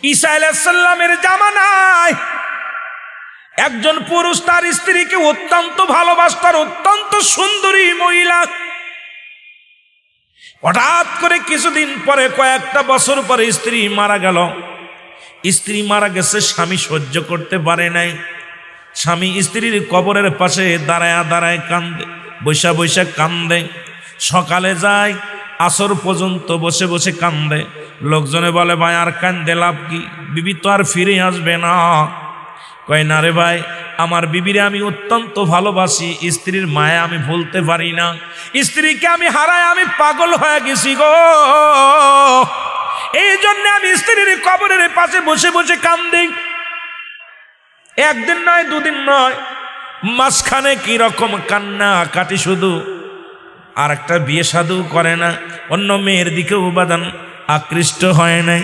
ঈসা আলাইহিস সালামের জামানায় একজন পুরুষ তার স্ত্রীকে অত্যন্ত ভালোবাসতার, অত্যন্ত সুন্দরী মহিলা। হঠাৎ করে কিছুদিন পরে, কয়েকটা বছর পরে স্ত্রী মারা গেল। স্ত্রী মারা গেছে, স্বামী সহ্য করতে পারে নাই। স্বামী স্ত্রীর কবরের পাশে দাঁড়ায় দাঁড়ায় কান্দে, বৈশা বৈশা কান্দে। সকালে যায়, আসর পর্যন্ত বসে বসে কান্দে। লোকজনে বলে, ভাই আর কান্দে লাভ কি, বিবি তো আর ফিরে আসবে না। কয় না রে ভাই, আমার বিবিরে আমি অত্যন্ত ভালোবাসি, স্ত্রীর মায়া আমি ভুলতে পারি না। স্ত্রীকে আমি হারায় আমি পাগল হয়ে গেছি গো, এই জন্য আমি স্ত্রীর কবরের পাশে বসে বসে কান্দি। একদিন নয়, দুদিন নয়, মাঝখানে কি রকম কান্না কাটি শুধু। আর একটা বিয়ে সাধু করে না, অন্য মেয়ের দিকেও উপাদান আকৃষ্ট হয় নাই,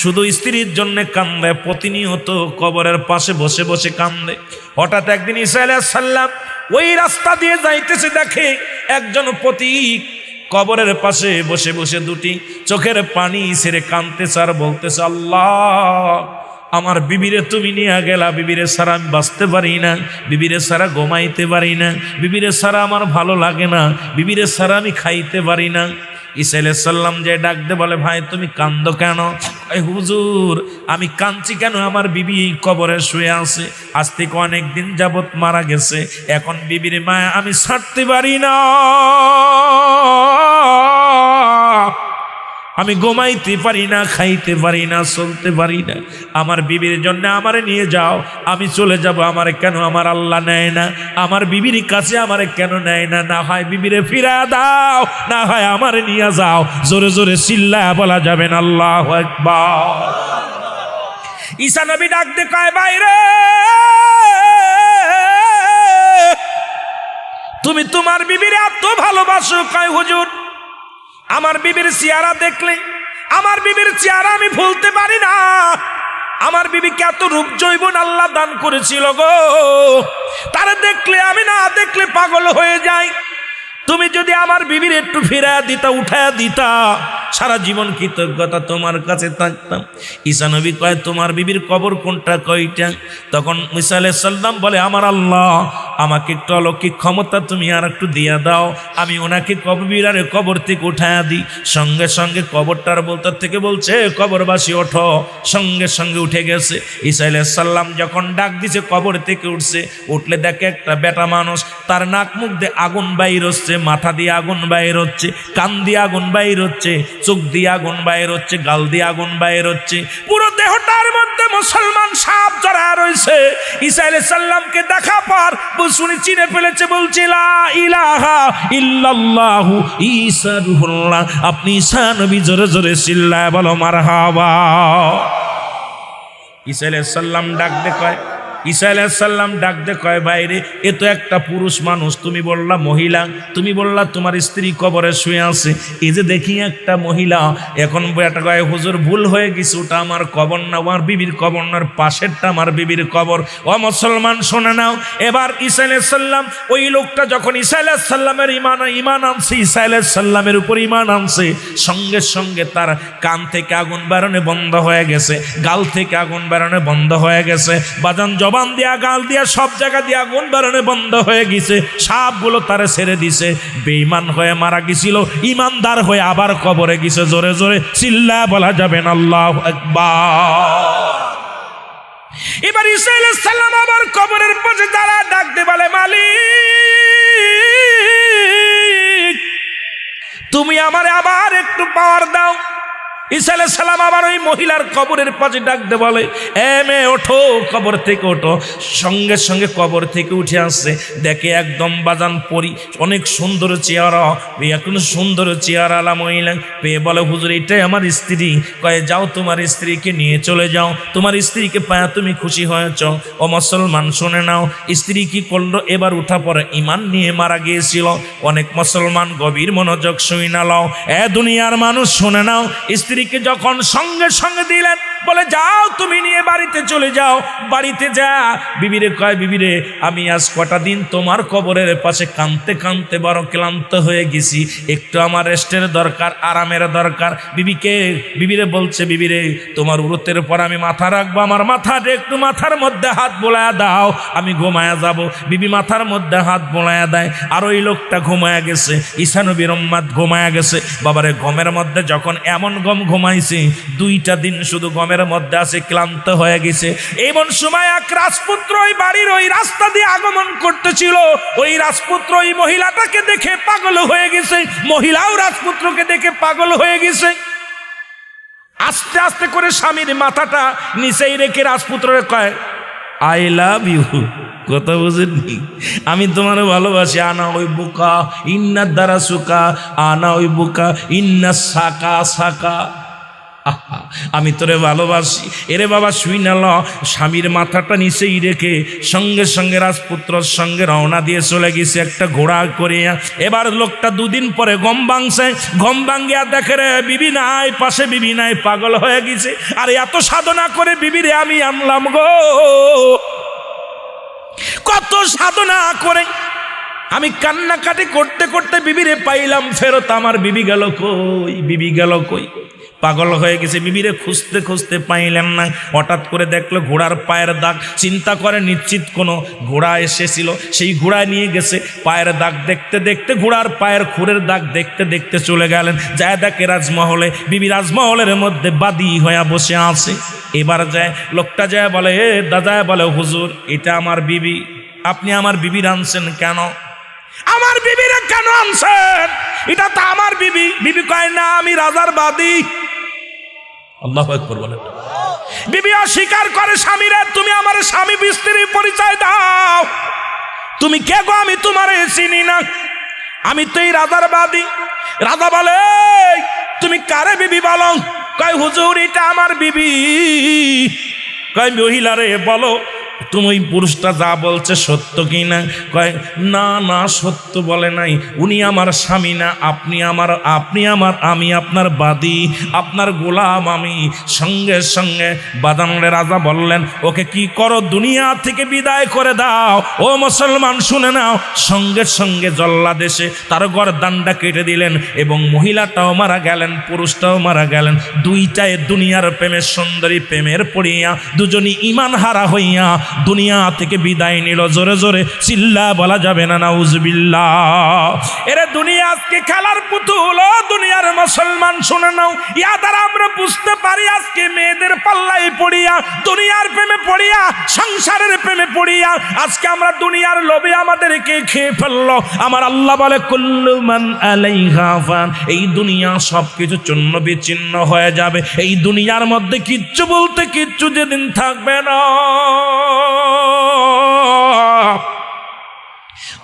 শুধু স্ত্রীর জন্য কান্দে, প্রতিনিয়ত কবরের পাশে বসে বসে কান্দে। হঠাৎ একদিন ঈসা আলাইহিস সালাম ওই রাস্তা দিয়ে যাইতেছে, দেখে একজন পথিক কবরের পাশে বসে বসে দুটি চোখের পানি ছেড়ে কাঁদতেছে আর বলতেছে, আল্লাহ আমার বিবিরে তুমি নিয়ে গেলা, বিবিরে ছাড়া আমি বাঁচতে পারি না, বিবিরে ছাড়া ঘুমাইতে পারি না, বিবিরে ছাড়া আমার ভালো লাগে না, বিবিরে ছাড়া আমি খাইতে পারি না। ঈসা আলাইহিস সালাম যে ডাকতে বলে, ভাই তুমি কান্দো কেন? হুজুর আমি কাঁদছি কেন, আমার বিবি কবরে শুয়ে আছে, আজ থেকে অনেক দিন যাবত মারা গেছে, এখন বিবির মায়া আমি ছাড়তে পারি না, আমি ঘুমাইতে পারি না, খাইতে পারি না, চলতে পারি না, আমার বিবির জন্য আমারে নিয়ে যাও, আমি চলে যাব। আমারে কেন আমার আল্লাহ নেয় না? আমার বিবির কাছে আমারে কেন নেয় না? না হয় বিবিরে ফিরা দাও, না হয় আমারে নিয়ে যাও। জোরে জোরে চিল্লায়া বলা যাবে না আল্লাহু আকবার। ঈসা নবী ডাক দিয়ে কয়, বাইরে তুমি তোমার বিবিরে এত ভালোবাসো? কয় হুজুর আমার বিবির চেহারা দেখলে, আমার বিবির চেহারা আমি ভুলতে পারি না। আমার বিবিকে এত রূপ যৌবন আল্লাহ দান করেছিল গো, তারা দেখলে আমি না দেখলে পাগল হয়ে যাই। তুমি যদি আমার বিবির একটু ফিরায়া দিতা, উঠায়া দিতা, সারা জীবন কৃতজ্ঞতা তোমার কাছে থাকতাম। ঈসা নবী কয়, তোমার বিবির কবর কোনটা, কয়টা? তখন ঈসা আলাইহিস সালাম বলে, আমার আল্লাহ আমাকে একটু অলৌকিক ক্ষমতা তুমি আর একটু দিয়া দাও, আমি ওনাকে কবরের কবর থেকে উঠায়া দিই। সঙ্গে সঙ্গে কবরটার বলতার থেকে বলছে, কবরবাসী ওঠো, সঙ্গে সঙ্গে উঠে গেছে। ঈসা আলাইহিস সালাম যখন ডাক দিছে, কবর থেকে উঠছে, উঠলে দেখে একটা বেটা মানুষ, তার নাক মুখ দিয়ে আগুন বাইর হচ্ছে, মাথা দিয়ে আগুন বাইর হচ্ছে, কান দিয়ে আগুন বাইর হচ্ছে, চোখ দিয়ে আগুন বাইর হচ্ছে, গাল দিয়ে আগুন বাইর হচ্ছে, পুরো দেহটার মধ্যে মুসলমান সাপ জড়ায় রয়েছে। ঈসা আলাইহিস সালামকে দেখা পর শুনে চিনে ফেলেছে, বলছে লা ইলাহা ইল্লাল্লাহু ঈসা রূহুল্লাহ। আপনি ঈসা নবী জোরে জোরে চিল্লায় বলো মারহাবা। ঈসা আলাইহিস সালাম ডাক দে কয়, ঈসা আলাইহিস সালাম ডাক দে কয়, বাইরে এ তো একটা পুরুষ মানুষ, তুমি বললা মহিলা, তুমি বললা তোমার স্ত্রী কবরে শুয়ে আছে, এই যে দেখি একটা মহিলা। এখন বেটা কয়, হুজুর ভুল হয়ে গেছে, ওটা আমার কবর না, আমার বিবির কবর না, পাশেরটা আমার বিবির কবর। ও মুসলমান শুনে নাও, এবার ঈসা আলাইহিস সালাম ওই লোকটা যখন ঈসা আলাইহিস সালামের ঈমান আনছে, ঈসা আলাইহিস সালামের উপর ঈমান আনছে, সঙ্গে সঙ্গে তার কান থেকে আগুন বেরোনো বন্ধ হয়ে গেছে, গাল থেকে আগুন বেরোনো বন্ধ হয়ে গেছে, বাজান জবান দিয়া গাল দিয়া সব জায়গা দিয়া আগুন বেরোনো বন্ধ হয়ে গেছে, সাপগুলো তারে ছেড়ে দিছে। বেঈমান হয়ে মারা গেছিল, ইমানদার হয়ে আবার কবরে গেছে। জোরে জোরে চিল্লা বলা যাবে না আল্লাহু আকবার। এবার ঈসা আলাইহিস সালাম আবার কবরের পাশে দাঁড়া ডাক দিয়ে বলে, মালিক তুমি আমারে আবার একটু পাওয়ার দাও। ঈসা আলাইহিস সালাম আবার ওই মহিলার কবরের পাশে ডাক দিয়ে বলে, এ মেয়ে ওঠো, কবর থেকে ওঠো। সঙ্গে সঙ্গে কবর থেকে উঠে আসছে, দেখে একদম বাজান পরি, অনেক সুন্দর চেহারা, এখন সুন্দর চেহারালা মহিলা পেয়ে বলে, হুজুর এটাই আমার স্ত্রী। কয়ে, যাও তোমার স্ত্রীকে নিয়ে চলে যাও, তোমার স্ত্রীকে পায়া তুমি খুশি হয়েছ। ও মুসলমান শুনে নাও, স্ত্রী কি করলো? এবার উঠা পরে ঈমান নিয়ে মারা গিয়েছিল। অনেক মুসলমান গভীর মনোযোগ শুনে নাও, এ দুনিয়ার মানুষ শুনে নাও, স্ত্রীকে যখন সঙ্গে সঙ্গে দিলেন, বলে যাও তুমি নিয়ে বাড়িতে চলে যাও। বাড়িতে যা বিবিরে কয়, বিবিরে আমি আজ কটা দিন তোমার কবরের পাশে কাঁদতে কাঁদতে বড় ক্লান্ত হয়ে গেছি, একটু আমার রেস্টের দরকার, আরামের দরকার। বিবিরে বলছে, বিবিরে তোমার উরতের পর আমি মাথা রাখবো, আমার মাথাটা একটু মাথার মধ্যে হাত বোলায়া দাও, আমি ঘুমায়া যাব। বিবি মাথার মধ্যে হাত বোলায়া দেয়, আর ওই লোকটা ঘুমায়া গেছে, ঈসা নবীর উম্মত ঘুমায়া গেছে। বাবারে গমের মধ্যে যখন এমন গম ঘুমাইছে, 2টা দিন শুধু গমের মধ্যে আছে, ক্লান্ত হয়ে গেছে। এমন সময় এক রাজপুত্র ওই বাড়ির ওই রাস্তা দিয়ে আগমন করতেছিল। ওই রাজপুত্র ওই মহিলাটাকে দেখে পাগল হয়ে গেছে, মহিলাও রাজপুত্রকে দেখে পাগল হয়ে গেছে। আস্তে আস্তে করে স্বামীর মাথাটা নিচেই রেখে রাজপুত্ররে কয়, আই লাভ ইউ, কথা বুঝেননি, আমি তোমার ভালোবাসি। আনা ওই বুকা ইন্না দ্বারা সুকা, আনা ওই বুকা ইন্না সাকা সাকা, আমি তোরে ভালোবাসি। এরে বাবা শুই না ল। স্বামীর মাথাটা নিচেই রেখে সঙ্গে সঙ্গে রাজপুত্রর সঙ্গে রওনা দিয়ে চলে গেছে একটা ঘোড়া করিয়া। এবার লোকটা 2 দিন পরে গম ভাঙছে, গম ভাঙ্গিয়া দেখে রে বিবি নাই, পাশে বিবি নাই, পাগল হয়ে গেছে। আর এত সাধনা করে বিবিরে আমি আনলাম গো, কত সাধনা করে আমি কান্নাকাটি করতে করতে বিবিরে পাইলাম ফেরত। আমার বিবি গেল কই, বিবি গেল কই, পাগল হয়ে গেছে। বিবিরে খুঁজতে খুঁজতে পাইলেন না। হঠাৎ করে দেখলো ঘোড়ার পায়ের দাগ, চিন্তা করে নিশ্চিত কোনো ঘোড়া এসেছিল, সেই ঘোড়া নিয়ে গেছে। পায়ের দাগ দেখতে দেখতে, ঘোড়ার পায়ের খুরের দাগ দেখতে দেখতে চলে গেলেন। যায় দেখে রাজমহলে, বিবি রাজমহলের মধ্যে বাদী হয়ে বসে আছে। এবার যায় লোকটা যায় বলে, এ দাদা, বলে হুজুর এটা আমার বিবি, আপনি আমার বিবি আনছেন কেন? আমার বিবিরা কেন আনছেন? এটা তো আমার বিবি। বিবি কয় না, আমি রাজার বাদী। আল্লাহু আকবার বলেন। বিবি অস্বীকার করে, স্বামীরা তুমি আমার স্বামী স্ত্রীর পরিচয় দাও, তুমি কে গো? আমি তোমারে চিনি না, আমি তো এই রাজার বাদী। রাজা বলে, তুমি কারে বিবি বলো? কয় হুজুর এটা আমার বিবি। কয় মহিলা রে বলো তুমি পুরুষটা যা বলছে সত্য কি না? কয় না না, সত্য বলে নাই, উনি আমার স্বামী না, আপনি আমার, আমি আপনার বাদী, আপনার গোলাম আমি। সঙ্গে সঙ্গে বাদামরে রাজা বললেন, ওকে কি করো, দুনিয়া থেকে বিদায় করে দাও। ও মুসলমান শুনে নাও। সঙ্গে সঙ্গে জল্লাদেশে তার গর্দানটা কেটে দিলেন এবং মহিলাটাও মারা গেলেন, পুরুষটাও মারা গেলেন। দুইটায় দুনিয়ার প্রেমের সুন্দরী প্রেমের পড়িয়া দুজনই ঈমান হারা হইয়া দুনিয়া থেকে বিদায় নিল। জোরে জোরে চিল্লা বলা যাবে না নাউজুবিল্লাহ। এরে দুনিয়া আজকে খেলার পুতুল। ও দুনিয়ার মুসলমান শুনে নাও, ইয়া দ্বারা আমরা বুঝতে পারি আজকে মেয়েদের পাল্লাই পড়িয়া, দুনিয়ার প্রেমে পড়িয়া, সংসারের প্রেমে পড়িয়া আজকে আমরা দুনিয়ার লোভে আমাদেরকে খেয়ে ফেললো। আমার আল্লাহ বলে, কুল্লু মান আলাইহা ফান, এই দুনিয়া সবকিছু চূর্ণ বিচ্ছিন্ন হয়ে যাবে। এই দুনিয়ার মধ্যে কিচ্ছু বলতে কিচ্ছু যেদিন থাকবে না।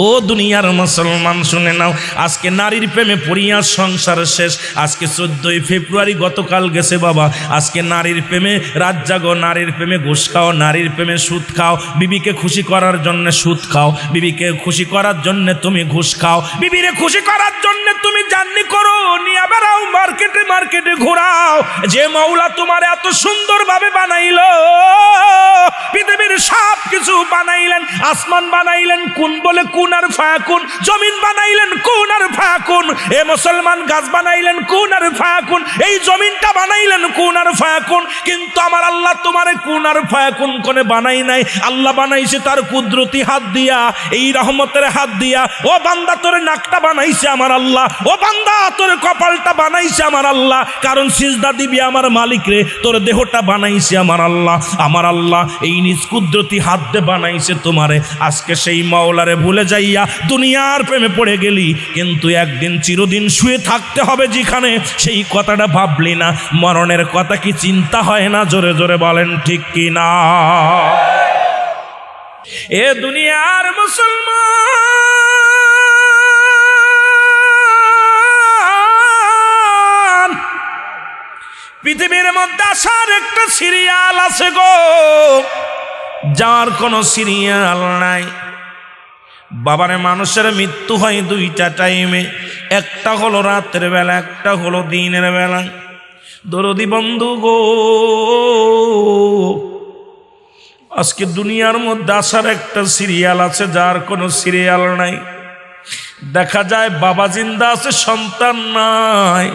ও দুনিয়ার মুসলমান শুনে নাও, আজকে নারীর প্রেমে পড়িয়া সংসার শেষ। আজকে 14ই ফেব্রুয়ারি গতকাল গেছে বাবা। আজকে নারীর প্রেমে রাত জাগো, নারীর প্রেমে ঘুষ খাও, নারীর প্রেমে সুদ খাও, বিবিকে খুশি করার জন্য সুদ খাও, বিবিকে খুশি করার জন্য তুমি ঘুষ খাও, বিবিরে খুশি করার জন্য তুমি জার্নি করো, নিয়ে বেড়াও, মার্কেটে মার্কেটে ঘোরাও। যে মাওলা তোমার এত সুন্দরভাবে বানাইলো, পৃথিবীর সব কিছু বানাইলেন, আসমান বানাইলেন কোন বলে কোন আর ফায়াকুন, জমিন বানাইলেন কোন আর ফায়াকুন। এ মুসলমান গাছ বানাইলেন কোন আর ফায়াকুন, এই জমিনটা বানাইলেন কোন আর ফায়াকুন। কিন্তু আমার আল্লাহ তোমারে কোন আর ফায়াকুন কোনে বানাই নাই। আল্লাহ বানাইছে তার কুদরতি হাত দিয়া, এই রহমতের হাত দিয়া। ও বান্দা তোর নাকটা বানাইছে আমার আল্লাহ, ও বান্দা তোর কপালটা বানাইছে আমার আল্লাহ। কারণ সিজদা দিবি আমার মালিক রে, তোর দেহটা বানাইছে আমার আল্লাহ। আমার আল্লাহ এই নিজ কুদরতি হাত দিয়ে বানাইছে তোমারে। আজকে সেই মাওলারে ভুলে যাইয়া দুনিয়ার প্রেমে পড়ে গেলি, কিন্তু একদিন চিরদিন শুয়ে থাকতে হবে যেখানে, সেই কথাটা ভাবলি না। মরণের কথা কি চিন্তা হয় না? জোরে জোরে বলেন ঠিক কি না? এ দুনিয়ার মুসলমান, পৃথিবীর মধ্যে আসার একটা সিরিয়াল আছে গো, যার কোনো সিরিয়াল নাই। বাবারে মানুষের মৃত্যু হয় 2টা টাইমে, একটা হলো রাতের বেলা, একটা হলো দিনের বেলা। দরদি বন্ধু গো, আজকে দুনিয়ার মধ্যে আসার একটা সিরিয়াল আছে, যার কোনো সিরিয়াল নাই। দেখা যায় বাবা জিন্দা আছে, সন্তান নাই।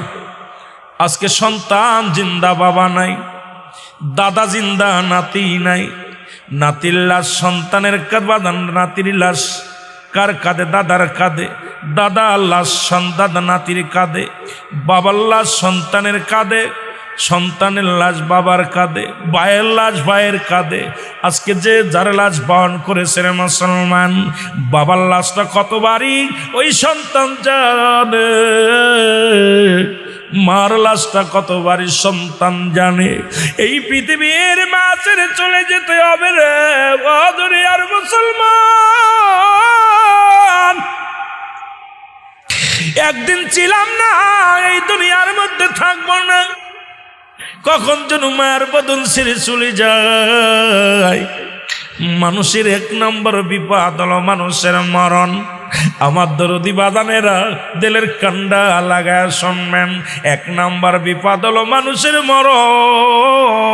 আজকে সন্তান জিন্দা, বাবা নাই। দাদা জিন্দা, নাতি নাই। নাতির লাশ সন্তানের কাঁধে, নাতির লাশ কার কাঁধে? দাদার কাঁধে। দাদার লাশ দাদা নাতির কাঁধে। বাবার লাশ সন্তানের কাঁধে, সন্তানের লাশ বাবার কাঁধে, ভাইয়ের লাশ ভাইয়ের কাঁধে। আজকে যে যার লাশ বহন করেছে রে মুসলমান, বাবার লাশটা কত ভারী ওই সন্তান জানে, মার লাশটা কত ভারী সন্তান জানে। এই পৃথিবীর মাঝে চলে যেতে হবে রে দুনিয়ার মুসলমান। একদিন ছিলাম না, এই দুনিয়ার মধ্যে থাকবো না। কখন যেন মায়ের বদন ছেড়ে চলে যায়। মানুষের এক নম্বর বিপদ হলো মানুষের মরণ। আমার দরদি বাদানেরা দিলের কান্ডা লাগায় শুনবেন, এক নম্বর বিপদ হলো মানুষের মরণ।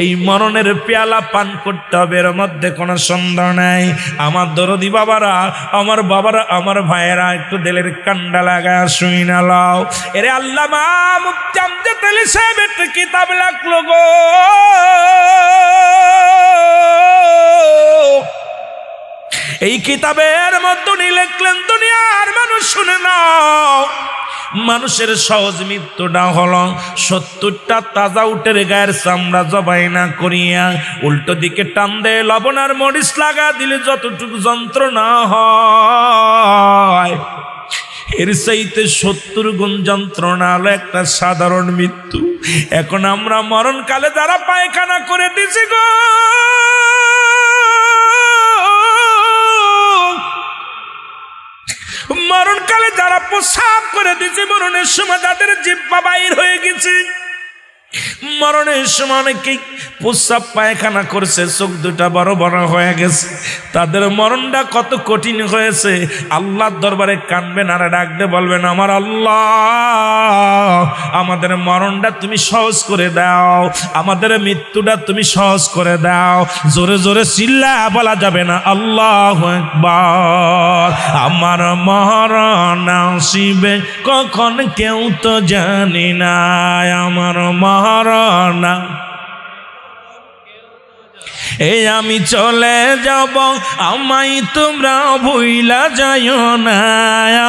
এই মরণের পেয়ালা পান করতে হবে, এর মধ্যে কোনো সন্দেহ নাই। আমার দরদি বাবারা, আমার বাবারা, আমার ভাইয়েরা, একটু দিলের কান্ডা লাগায় শুই না লাও। এরে আল্লামা মুফতি আমজাদ আলী সাহেব একটা কিতাব লাগলো গো। এই কিতাবের মধ্যে উনি লিখলেন, দুনিয়ার মানুষ শুনে নাও, মানুষের সহজ মৃত্যুটা হলো 70টা তাজা উটের গায়ের চামড়া জবাই না করিয়া উল্টো দিকে টান দেয়, লবণ আর মরিচ লাগা দিলে যতটুকু যন্ত্রণা হয়, এর চাইতে 70 গুণ যন্ত্রণা হলো একটা সাধারণ মৃত্যু। এখন আমরা মরণকালে যারা পায়খানা করে দিছি গো, মরণকালে যারা প্রসাব করে দিচ্ছে, মরণের সময় যাদের জিহ্বা বাইর হয়ে গেছে, মরণের সময় অনেকেই প্রসাব পায়খানা করছে, চোখ দুটা বড় বড় হয়ে গেছে, তাদের মরণটা কত কঠিন হয়েছে। আল্লাহর দরবারে কানবেন আর ডাকতে বলবেন, আমার আল্লাহ, আমাদের মরণটা তুমি সহজ করে দাও, আমাদের মৃত্যুটা তুমি সহজ করে দাও। জোরে জোরে চিল্লা বলা যাবে না আল্লাহু আকবার। আমার মরণ আসিবে কখন কেউ তো জানি না, আমার মরণ এই আমি চলে যাব, আমায় তোমরা ভুইলা যাইও না,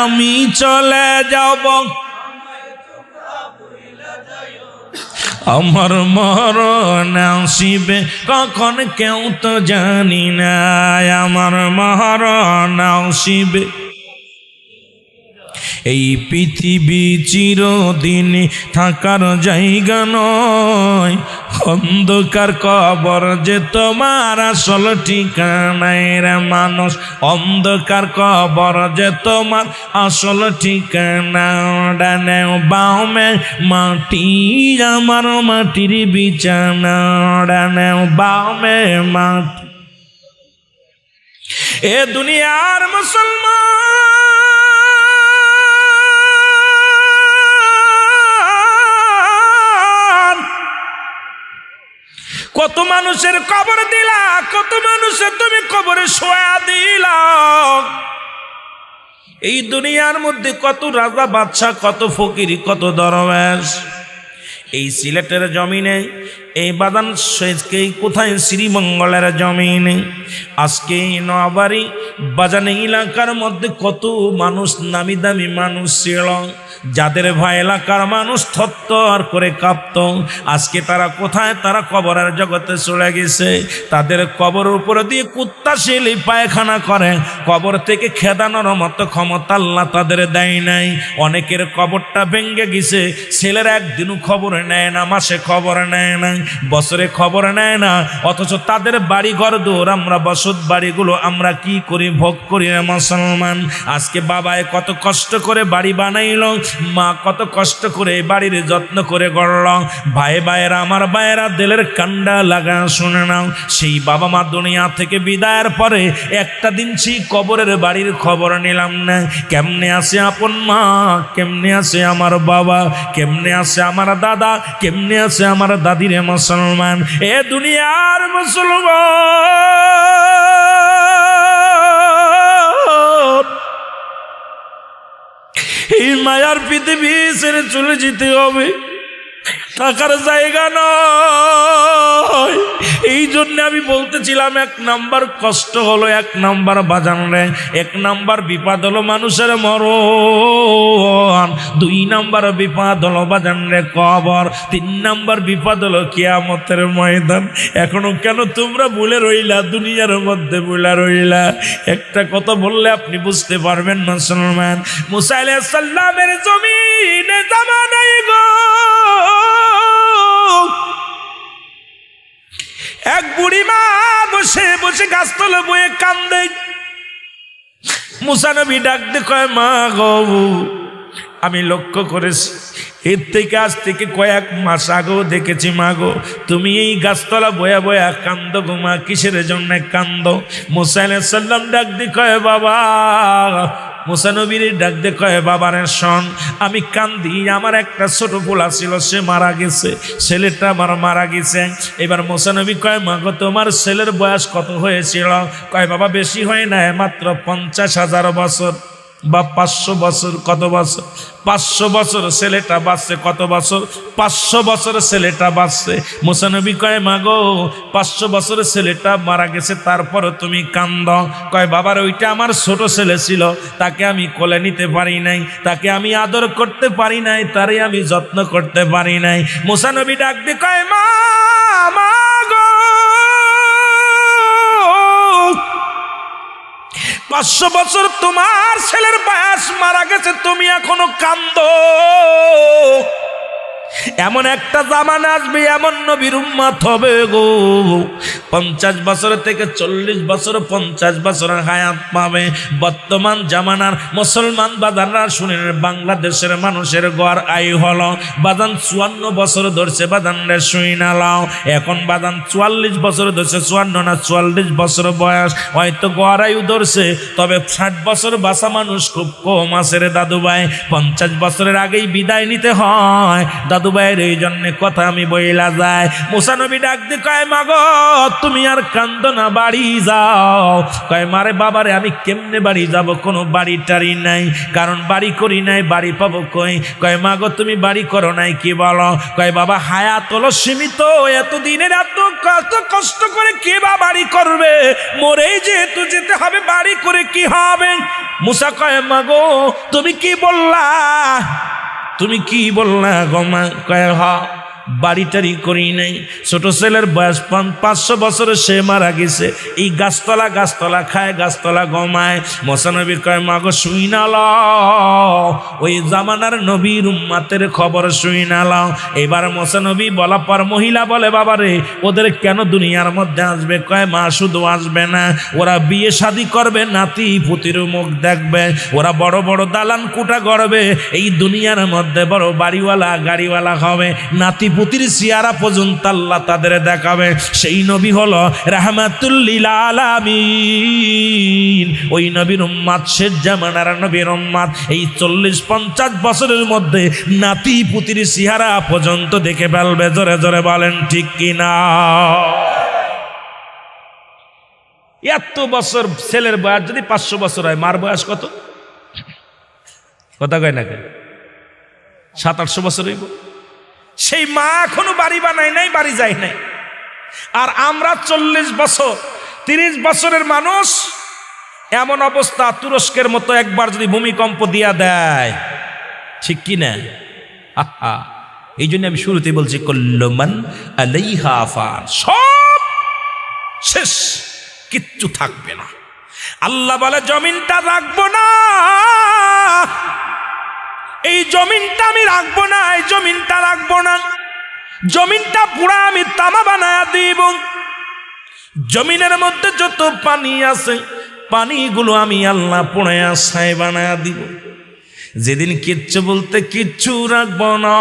আমি চলে যাব, আমার মরণ আসিবে কখন কেউ তো জানি না, আমার মরণ আসিবে। এই পৃথিবী চিরদিন থাকার জায়গা নয়, অন্ধকার কবর যে তোমার আসল ঠিকানায় রে মানুষ, অন্ধকার কবর যে তোমার আসল ঠিকানা। ডানে বামে মাটি আমার মাটির বিছানা, ডানে বামে মাটি। এ দুনিয়ার মুসলমান, কত মানুষের কবর দিলা, কত মানুষের তুমি কবরে শোয়া দিলা। এই দুনিয়ার মধ্যে কত রাজা বাদশাহ, কত ফকির, কত দরবেশ। এই সিলেটের জমিনে, এই বাদান কোথায় শ্রীমঙ্গলের জমিনে, আজকে নোয়াবাড়ি বাজানে এলাকার মধ্যে কত মানুষ, নামি দামি মানুষ ছিল, যাদের ভয় এলাকার মানুষ থরথর করে কাঁপত। আজকে তারা কোথায়? তারা কবরের জগতে চলে গেছে। তাদের কবরের উপরে দিয়ে কুত্তা শিলি পায়খানা করে, কবর থেকে খেদানোর মতো ক্ষমতা আল্লাহ তাদের দেয় নাই। অনেকের কবরটা ভেঙে গেছে, ছেলের একদিনও খবর নেয় না, মাসে খবর নেয় না। বছরে খবর নেয় না, অথচ তাদের বাড়ি ঘর দূর আমরা বসত বাড়িগুলো আমরা কি করি, ভোগ করি না মুসলমান। আজকে বাবায় কত কষ্ট করে বাড়ি বানাইল, মা কত কষ্ট করে বাড়ির যত্ন করে গড়ল। ভাইয়েরা, আমার ভাইয়েরা, দিলের কান্ডা লাগা শুনে নাও, সেই বাবা মা দুনিয়া থেকে বিদায়ের পরে একটা দিন সেই কবরের বাড়ির খবর নিলাম না। কেমনে আছে আপন মা, কেমনে আছে আমার বাবা, কেমনে আছে আমার দাদা, কেমনে আছে আমার দাদিরে মুসলমান। এ দুনিয়ার মুসলমান, এই মায়ার পৃথিবী ছেড়ে চলে যেতে হবে, থাকার জায়গা নয়। এই জন্য আমি বলতেছিলাম, এক নাম্বার কষ্ট হলো, এক নাম্বার বাজান রে, এক নাম্বার বিপদ হলো মানুষের মরণ, দুই নাম্বার বিপদ হলো বাজান রে কবর, তিন নাম্বার বিপদ হলো কিয়ামতের ময়দান। এখনো কেন তোমরা ভুলে রইলা, দুনিয়ার মধ্যে ভুলে রইলা? একটা কথা বললে আপনি বুঝতে পারবেন মুসলমান। মুসা আলাইহিস সালামের জমিনে জামানায় গো এক বুড়ি মা বসে বসে গাছতলা বয়ে কান্দে। মুসা নবী ডাক দিয়ে কয়, মা গো, আমি লক্ষ্য করেছি এর থেকে আজ থেকে কয়েক মাস আগেও দেখেছি মা গো, তুমি এই গাছতলা বয়া বয়া কান্দ গো মা, কিসের জন্য কান্দ? মুসা আলাইহিস সালাম ডাক দিয়ে কয়, বাবা, মুসা নবীর ডাক দিয়ে কয়, বাবারে শোন, আমি কান্দি, আমার একটা ছোট পোলা ছিল, সে মারা গেছে, ছেলেটা আমার মারা গেছে। এবার মুসা নবী কয়, মা গো, তোমার ছেলের বয়স কত হয়েছিল? কয়, বাবা, বেশি হয় না, মাত্র 50,000 বছর বা 500 বছর। কত বছর? 500 বছর ছেলেটা বাঁচছে। কত বছর? 500 বছর ছেলেটা বাঁচছে। মুসা নবী কয়, মা গো, 500 বছরের ছেলেটা মারা গেছে, তারপর তুমি কান্দ? কয়, বাবার ওইটা আমার ছোট ছেলে ছিল, তাকে আমি কোলে নিতে পারি নাই, তাকে আমি আদর করতে পারি নাই, তারে আমি যত্ন করতে পারি নাই। মুসা নবী ডাক দিয়ে কয়, মা গো, 500 বছর তোমার ছেলের বয়স, মারা গেছে, তুমি এখনো কান্দো? এমন একটা জামানা আসবে, এমন নবীর উম্মত হবে গো, 50 বছর থেকে 40 বছর, 50 বছরের হায়াত পাবে। বর্তমান জামানার মুসলমান বাজাররা শুনেন, বাংলাদেশের মানুষের গড় আয়ু হলো বাজান 54 বছর ধরছে, বাজান রে শুই না লাও। এখন বাজান 44 বছর ধরছে, 54 না 44 বছর বয়স হয়তো গড় আয়ু ধরছে, তবে 60 বছর বাঁচা মানুষ খুব কম আছে রে দাদু ভাই। 50 বছরের আগেই বিদায় নিতে হয় দাদু ভাইয়ের, এই জন্য কথা আমি বইলা যায়। মুসা নবী ডাক দিয়ে কয়, মা গো, তুমি আর কান্দো না, বাড়ি যাও। কয়, মারে বাবারে, আমি কেমনে বাড়ি যাব? কোনো বাড়ি টাড়ি নাই, কারণ বাড়ি করি নাই, বাড়ি পাবো কই? কয়, মা গো, তুমি বাড়ি করো নাই কি বলো? কয়, বাবা, হায়াত হলো সীমিত, এতদিনের এত কষ্ট করে কে বা বাড়ি করবে? মরেই যেহেতু যেতে হবে, বাড়ি করে কি হবে? মুসা কয়, মা গো, তুমি কি বললা? তুমি কি বললা গো মা? কয়, হ্যাঁ, বাড়িটারি করি নাই, ছোট ছেলের বয়স 500 বছরে সে মারা গেছে, এই গাছতলা খায়, গাছতলা গমায়। মুসা নবী কয়, মা গো, শুই না লাও, ওই জামানার নবীর উম্মতের খবর শুই না লাও। এবার মুসা নবী বলা পর মহিলা বলে, বাবারে, ওদের কেন দুনিয়ার মধ্যে আসবে? কয়, মা, শুধু আসবে না, ওরা বিয়ে শাদী করবে, নাতি পুতির মুখ দেখবে, ওরা বড় বড় দালান কুটা গড়বে, এই দুনিয়ার মধ্যে বড় বাড়িওয়ালা গাড়িওয়ালা হবে, নাতি পুতির চেহারা পর্যন্ত আল্লাহ তাদের দেখাবে। সেই নবী হলো রাহমাতুল লিল আলামিন, ওই নবীর উম্মত, শেষ জামানার নবীর উম্মত, এই 40-50 বছরের মধ্যে নাতি পুতির চেহারা পর্যন্ত দেখে ফেলবে। জোরে জোরে বলেন ঠিক কিনা? এত বছর ছেলের বয়স যদি 500 বছর হয়, মার বয়স কত? কথা কয় না কেন? 700-800 বছর হইব। সেই মা এখনো বাড়ি বানায় নাই, বাড়ি যায় নাই। আর আমরা 40 বছর 30 বছরের মানুষ, এমন অবস্থা তুরস্কের মতো একবার যদি ভূমিকম্প দিয়া দেয়, ঠিক কি না? এই জন্য আমি শুরুতে বলছি, কুল্লু মান আলাইহা ফান, সব শেষ, কিচ্ছু থাকবে না। আল্লাহ বলে, জমিনটা রাখবো না, এই জমিনটা আমি রাখবো না, এই জমিনটা রাখবো না। জমিনটা পুরা আমি তামা বানায়া দিব। জমিনের মধ্যে যত পানি আছে পানিগুলো আমি আল্লাহ পুড়ায়া ছাই বানায়া দিব। যেদিন কিচ্ছু বলতে কিচ্ছু রাখবো না,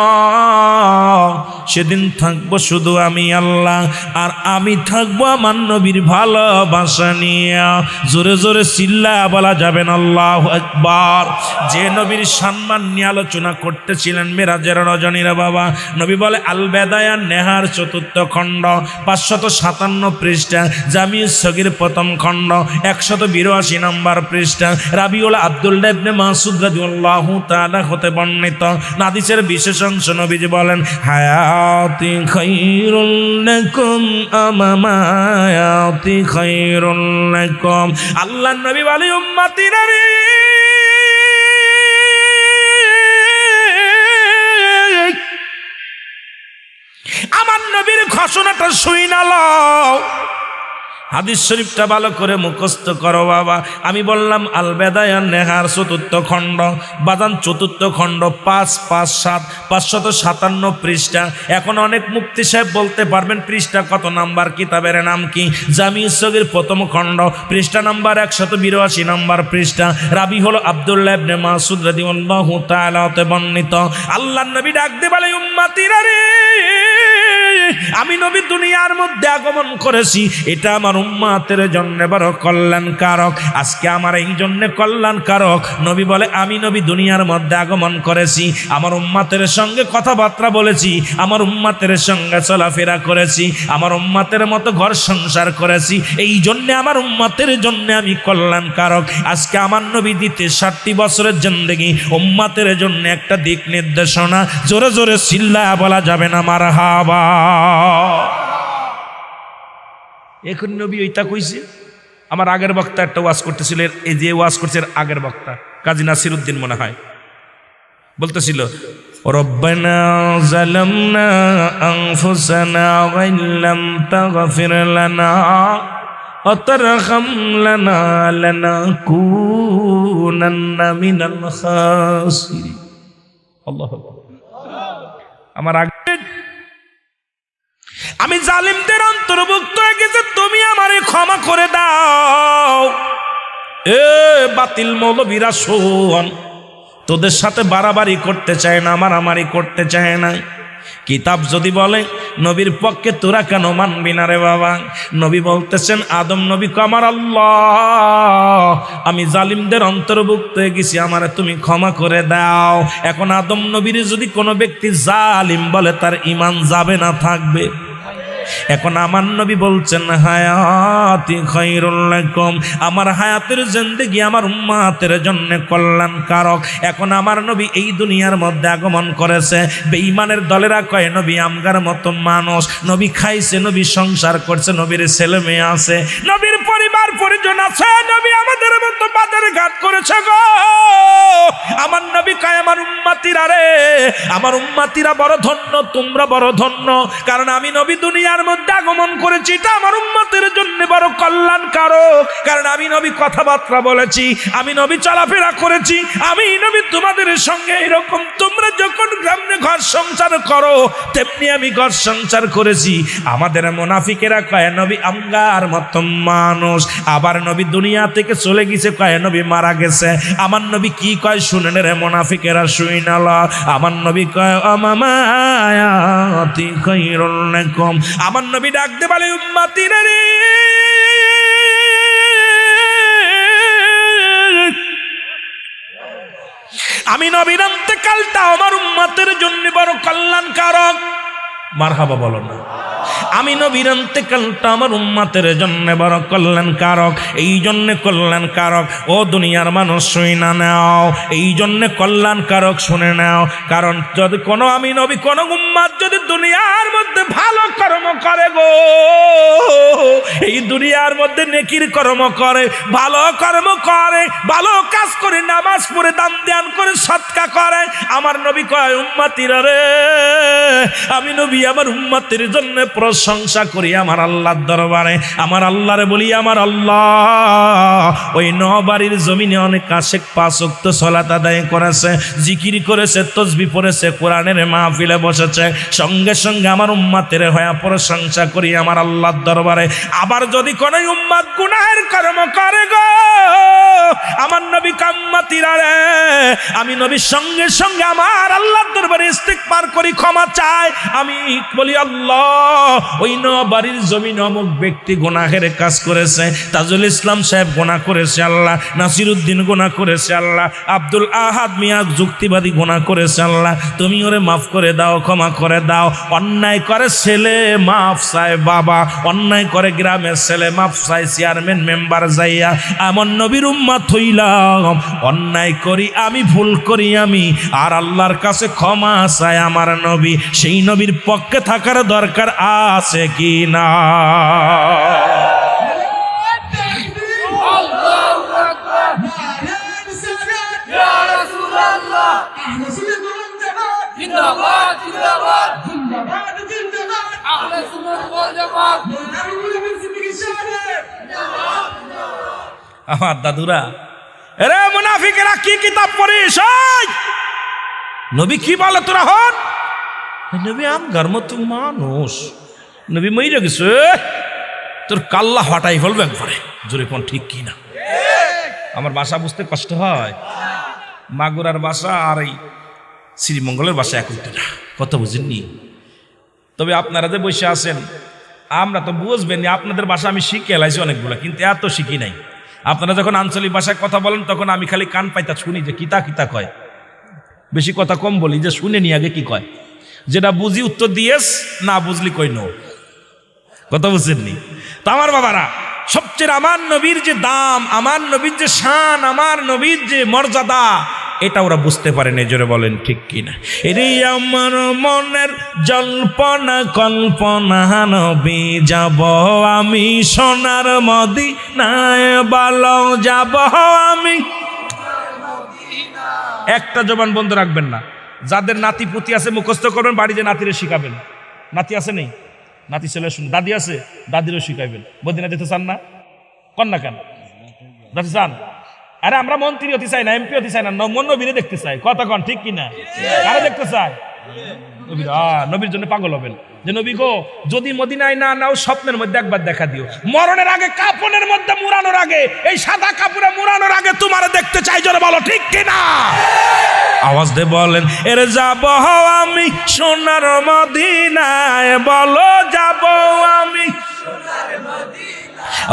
সেদিন থাকবো শুধু আমি আল্লাহ, আর আমি থাকবো আমার নবীর ভালোবাসা নিয়ে। জোরে জোরে চিল্লা বলা যাবেন আল্লাহু আকবার। যে নবীর সম্মান নিয়ে আলোচনা করতেছিলেন মেরাজের রজনীরা বাবা, নবী বলে আল বেদায়া নেহার 4th খণ্ড 557 পৃষ্ঠা, জামিউস সগীর 1ম খণ্ড 182 নম্বর পৃষ্ঠা, রাবিউল আব্দুল্লাহ ইবনে মাসউদ রাদিয়াল্লাহু তাআলা হতে বর্ণিত হাদিসের বিশেষ অংশ নবীজি বলেন, হায়াতি খায়রুল লাকুম আমামায়াতি খায়রুল লাকুম। আল্লাহর নবী বলে উম্মতিরা রে, আমার নবীর ঘোষণাটা শুইনা লও। হাদিস শরীফটা ভালো করে মুখস্থ করো বাবা। আমি বললাম আল বেদায়া নেহার 4th খণ্ড বাদান 4th খণ্ড 557 557 পৃষ্ঠা। এখন অনেক মুফতি সাহেব বলতে পারবেন পৃষ্ঠা কত নাম্বার, কিতাবের নাম কি? জামিউস সগীর 1ম খণ্ড পৃষ্ঠা নাম্বার 182 নম্বর পৃষ্ঠা। রাবি হলো আব্দুল্লাহ ইবনে মাসউদ রাদিয়াল্লাহু তাআলা হতে বর্ণিত। আল্লাহর নবী ডাক দিয়ে বলে উম্মতিরা রে, আমি নবী দুনিয়ার মধ্যে আগমন করেছি, এটা আমার উম্মতের জন্য বড় কল্যাণকারক। আজকে আমার এই জন্য কল্যাণকারক। নবী বলে আমি নবী দুনিয়ার মধ্যে আগমন করেছি, আমার উম্মতের সঙ্গে কথাবার্তা বলেছি, আমার উম্মতের সঙ্গে চলাফেরা করেছি, আমার উম্মতের মতো ঘর সংসার করেছি, এই জন্য আমার উম্মতের জন্য আমি কল্যাণকারক। আজকে আমার নবী দিতে 60 বছরের জিন্দেগি উম্মতের জন্য একটা দিক নির্দেশনা। জোরে জোরে চিল্লা বলা যাবে না মারহাবা। এখন নবী ওইটা কইছে। আমার আগের বক্তা একটা ওয়াজ করতেছিল, এই যে ওয়াজ করছে আগের বক্তা কাজী নাসিরউদ্দিন মনে হয়, বলতেছিল রব্বানা যালামনা আনফুসানা ওয়া ইল্লাম তাগফির লানা ওয়া তারহাম লানা লানাকুনান্না মিনাল খাসিরিন। আল্লাহু আকবার। আমার আগে আমি জালিমদের অন্তর্ভুক্ত হয়ে গেছে, তুমি আমারে ক্ষমা করে দাও। এ বাতিল মৌলবীরা শোন, তোদের সাথে বাড়াবাড়ি করতে চায় না, মারামারি করতে চায় না। কিতাব যদি বলে নবীর পক্ষে তোরা কেন মানবি না রে বাবা? নবী বলতেছেন আদম নবী আমার আল্লাহ, আমি জালিমদের অন্তর্ভুক্ত হয়ে গেছি, আমারে তুমি ক্ষমা করে দাও। এখন আদম নবীর যদি কোনো ব্যক্তি জালিম বলে, তার ঈমান যাবে না থাকবে? এখন আমার নবী বলছেন হায়াতি খায়রুল লাকুম, আমার হায়াতের জিন্দেগি আমার উম্মতের জন্য কল্যাণকারক। এখন আমার নবী এই দুনিয়ার মধ্যে আগমন করেছে। বেঈমানের দলেরা কয় নবী আমগার মতো মানুষ, নবী খাইছে, নবী সংসার করছে, নবীর ছেলে মেয়ে আছে, নবীর পরিবার পরিজন আছে, নবী আমাদের মতো বাজার ঘাট করেছে গো। আমার নবী কয় আমার উম্মতিরা রে, আমার উম্মতিরা বড় ধন্য, তোমরা বড় ধন্য, কারণ আমি নবী দুনিয়ার মধ্যে আগমন করেছি, এটা আমার উম্মতের জন্য বড় কল্যাণকারক। কারণ আমি নবী কথাবার্তা বলেছি, আমি নবী চলাফেরা করেছি, আমি নবী তোমাদের সঙ্গে এরকম তোমরা যখন গ্রামে ঘর সংসার করো তেমনি আমি ঘর সংসার করেছি। আমাদের মুনাফিকেরা কয় নবী আমগার মতো মানুষ, আবার নবী দুনিয়া থেকে চলে গেছে, কয় নবী মারা গেছে। আমার নবী কি কয় শুনেন রে মুনাফিকেরা, শুইনাল। আমার নবী কয় আমামায়াতি খায়রুল লাকুম। আমার নবী ডাক দে বলে উম্মতিরা রে, আমি নবীর অন্তকালটা আমার উম্মতের জন্য বড় কল্যাণকারক। মারহাবা বলো না। আমি নবীর অন্তকালটা আমার উম্মতের জন্য বড় কল্যাণকারক। এই জন্য কল্যাণকারক ও দুনিয়ার মানুষ শুনে নাও, এই জন্য কল্যাণকারক শুনে নাও। কারণ যদি কোনো আমি নবী কোনো উম্মত যদি দুনিয়ার মধ্যে ভালো কর্ম করে গো, এই দুনিয়ার মধ্যে নেকির কর্ম করে, ভালো কর্ম করে, ভালো কাজ করে, নামাজ পড়ে, দান ধ্যান করে, সৎকা করে। আমার নবী কয় উম্মতিরা রে, আমি নবী আমার উম্মতের জন্য প্রশংসা করি আমার আল্লাহর দরবারে। আমার আল্লাহরে বলি, আমার আল্লাহ ওই নবাড়ির জমিনে অনেক আশেক 5 ওয়াক্ত সালাত আদায় করেছে, জিকির করেছে, তাসবিহ পড়েছে, কোরআনের মাহফিলে বসেছে, সঙ্গে সঙ্গে আমার উম্মতের হয়ে প্রশংসা করি আমার আল্লাহর দরবারে। আবার যদি কোন উম্মত গুনাহের কর্ম করে গো, আমার নবী উম্মতিরা রে, আমি নবীর সঙ্গে সঙ্গে আমার আল্লাহর দরবারে ইস্তিগফার করি, ক্ষমা চাই। আমি বলি আল্লাহ ওই নবাড়ির জমিন অমুক ব্যক্তি গুনাহের কাজ করেছে, তাজুল ইসলাম সাহেব গুনাহ করেছে আল্লাহ, নাসিরউদ্দিন গুনাহ করেছে আল্লাহ, আব্দুল আহাদ মিয়া যুক্তিবাদী গুনাহ করেছে আল্লাহ, তুমি ওরে মাফ করে দাও, ক্ষমা করে দাও। অন্যায় করে ছেলে মাফ চায় বাবা, অন্যায় করে গ্রামের ছেলে মাফ চায় চেয়ারম্যান মেম্বার যাইয়া। আমার নবীর উম্মত হইলাম, অন্যায় করি আমি, ভুল করি আমি, আর আল্লাহর কাছে ক্ষমা চায় আমার নবী। সেই নবীর পক্ষে থাকার দরকার আছে কি না? আমার দাদুরা, এরে মুনাফিকেরা কি কিতাব পড়িস? নবী কি বলে তোরা হন? নবী আমগার মতো মানুষ, নবী মইরা গেছে, তোর কাল্লা হটাই ফেলবে একবারে। জোরে কোন ঠিক কি না? আমার ভাষা বুঝতে কষ্ট হয়। মাগুরার ভাষা আর এই শ্রীমঙ্গলের ভাষা এক হইতে না, কথা বুঝেননি? তবে আপনারা যে বসে আছেন, আমরা তো বুঝবেন, আপনাদের ভাষা আমি শিখে এলাইছি অনেকগুলো, কিন্তু এত শিখি নাই। আপনারা যখন আঞ্চলিক ভাষায় কথা বলেন তখন আমি খালি কান পাইতা শুনি যে কিতা কিতা কয়, বেশি কথা কম বলি, যে শুনে নি আগে কি কয়, যেটা বুঝি উত্তর দিয়েস, না বুঝলি কই নো, কথা বুঝছেননি? তো আমার বাবারা, সবচেয়ে আমার নবীর যে দাম, আমার নবীর যে শান, আমার নবীর যে মর্যাদা, এটা ওরা বুঝতে পারে না। জোরে বলেন ঠিক কিনা? এরে আমার মনের জল্পনা কল্পনা, নবী যাব আমি সোনার মদিনায়, বলো যাব আমি। একটা জবান বন্ধ রাখবেন না। যাদের নাতি পুতি আছে মুখস্থ করবেন, বাড়ি যে নাতিরে শিখাবেন। নাতি আছে নেই? নাতি ছেলে শুনে, দাদি আছে, দাদিরও শিখাইবেন। মদিনা যেতে চান না? কন্যা কেন যেতে চান? আরে আমরা মন্ত্রী হতে চাই না, এমপি হতে চাই না, নবীরে দেখতে চাই। কথা কন ঠিক কিনা? কারা দেখতে চাই? নবীর জন্য পাগল হবেন যে নবী গো যদি মদিনায় না নাও, স্বপ্নের মধ্যে একবার দেখা দিও, মরণের আগে, কাপনের মধ্যে মুড়ানোর আগে, এই সাদা কাপড়ে মুড়ানোর আগে তোমার দেখতে চাই। জোরে বলো ঠিক কিনা? আওয়াজ দিয়ে বলেন, এর যাব আমি সোনার মদিনায়, বলো যাব আমি।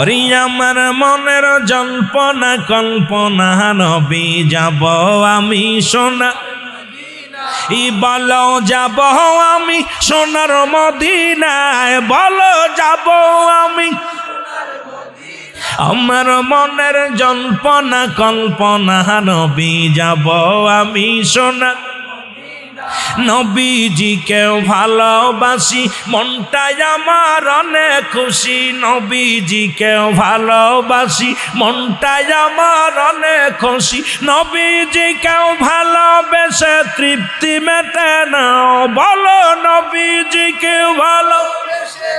আরে আমার মনের জল্পনা কল্পনা, নবী যাব আমি সোনার, বলো যাব আমি সোনার মদিনায়, বলো যাব আমি। আমার মনের জল্পনা কল্পনা, নবী যাব আমি সোনার, নবীজিকেও ভালোবাসি, মনটাই আমার অনেক খুশি। নবীজিকেও ভালোবাসি, মনটাই আমার অনেক খুশি। নবীজিকেও ভালোবেসে তৃপ্তি মেটে না, বলো নবীজিকেও ভালোবেসে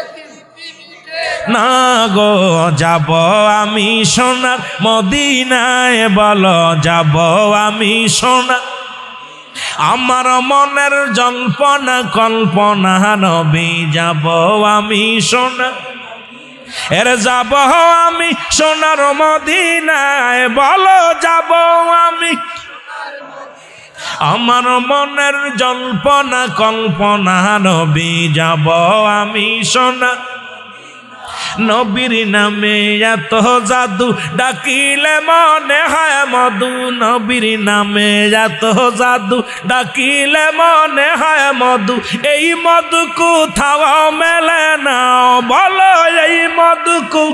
না গো, যাব আমি সোনার মদিনায়, বলো যাব আমি সোনার। আমার মনের জল্পনা কল্পনা, নবী যাব আমি সোনার, এর যাব আমি সোনার মদিনায়, বলো যাব আমি। আমার মনের জল্পনা কল্পনা, নবী যাব আমি সোনার, নবীর নামে এত জাদু, ডাকিলে মনে হয় মধু। নবীর নামে এত জাদু, ডাকিলে মনে হয় মধু। এই মধু কোথাও মেলে না, বলো এই মধু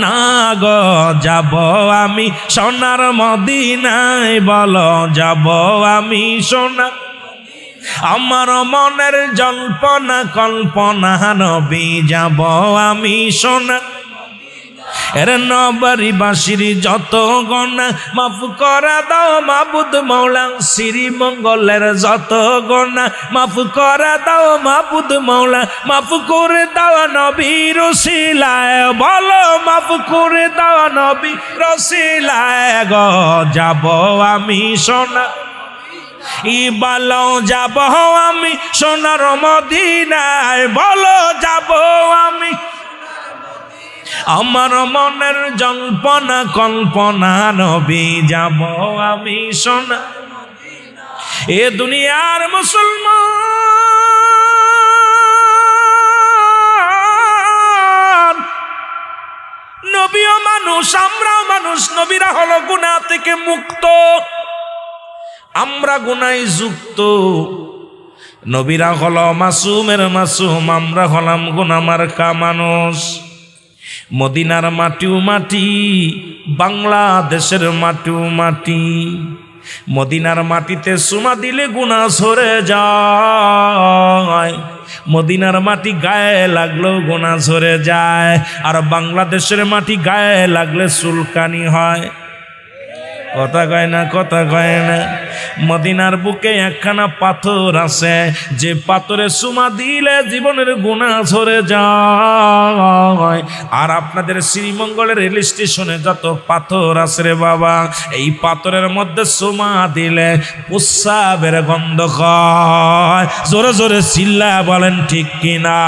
না গো, যাব আমি সোনার মদিনায়, বলো যাব আমি সোনার। আমার মনের জল্পনা কল্পনা নবী যাব আমি সোনা এর নবারি বাসির যত গণা মাফ করা দাও মাবুদ মৌলা শ্রী মঙ্গলের যত গণা মাফ করা দাও মাবুদ মৌলা মাফ করে দাও নবী রসিলায় বলো মাফ করে দাও নবী রসিলায় গো যাব আমি সোনা ইবালো যাব আমি সোনার মদিনায় বলো যাব আমি আমার মনের জল্পনা কল্পনা নবী যাব আমি সোনা এ দুনিয়ার মুসলমান নবীও মানুষ আমরাও মানুষ নবীরা হলো গুনাহ থেকে মুক্ত আমরা গুনায় যুক্ত নবীরা হলো মাসুমের মাসুম আমরা হলাম গুনাহমার্কা মানুষ মদিনার মাটিও মাটি বাংলাদেশের মাটিও মাটি মদিনার মাটিতে চুমা দিলে গুনাহ সরে যায় মদিনার মাটি গায়ে লাগলেও গুনাহ সরে যায় আর বাংলাদেশের মাটি গায়ে লাগলে চুলকানি হয় কথা কয় না কথা কয় না মদিনার বুকে একখানা পাথর আছে যে পাথরে চুমা দিলে জীবনের গুনাহ ঝরে যায় আর আপনাদের শ্রীমঙ্গলের রেল স্টেশনে যত পাথর আছে রে বাবা এই পাথরের মধ্যে চুমা দিলে প্রস্রাবের গন্ধ হয় জোরে জোরে চিল্লা বলেন ঠিক কিনা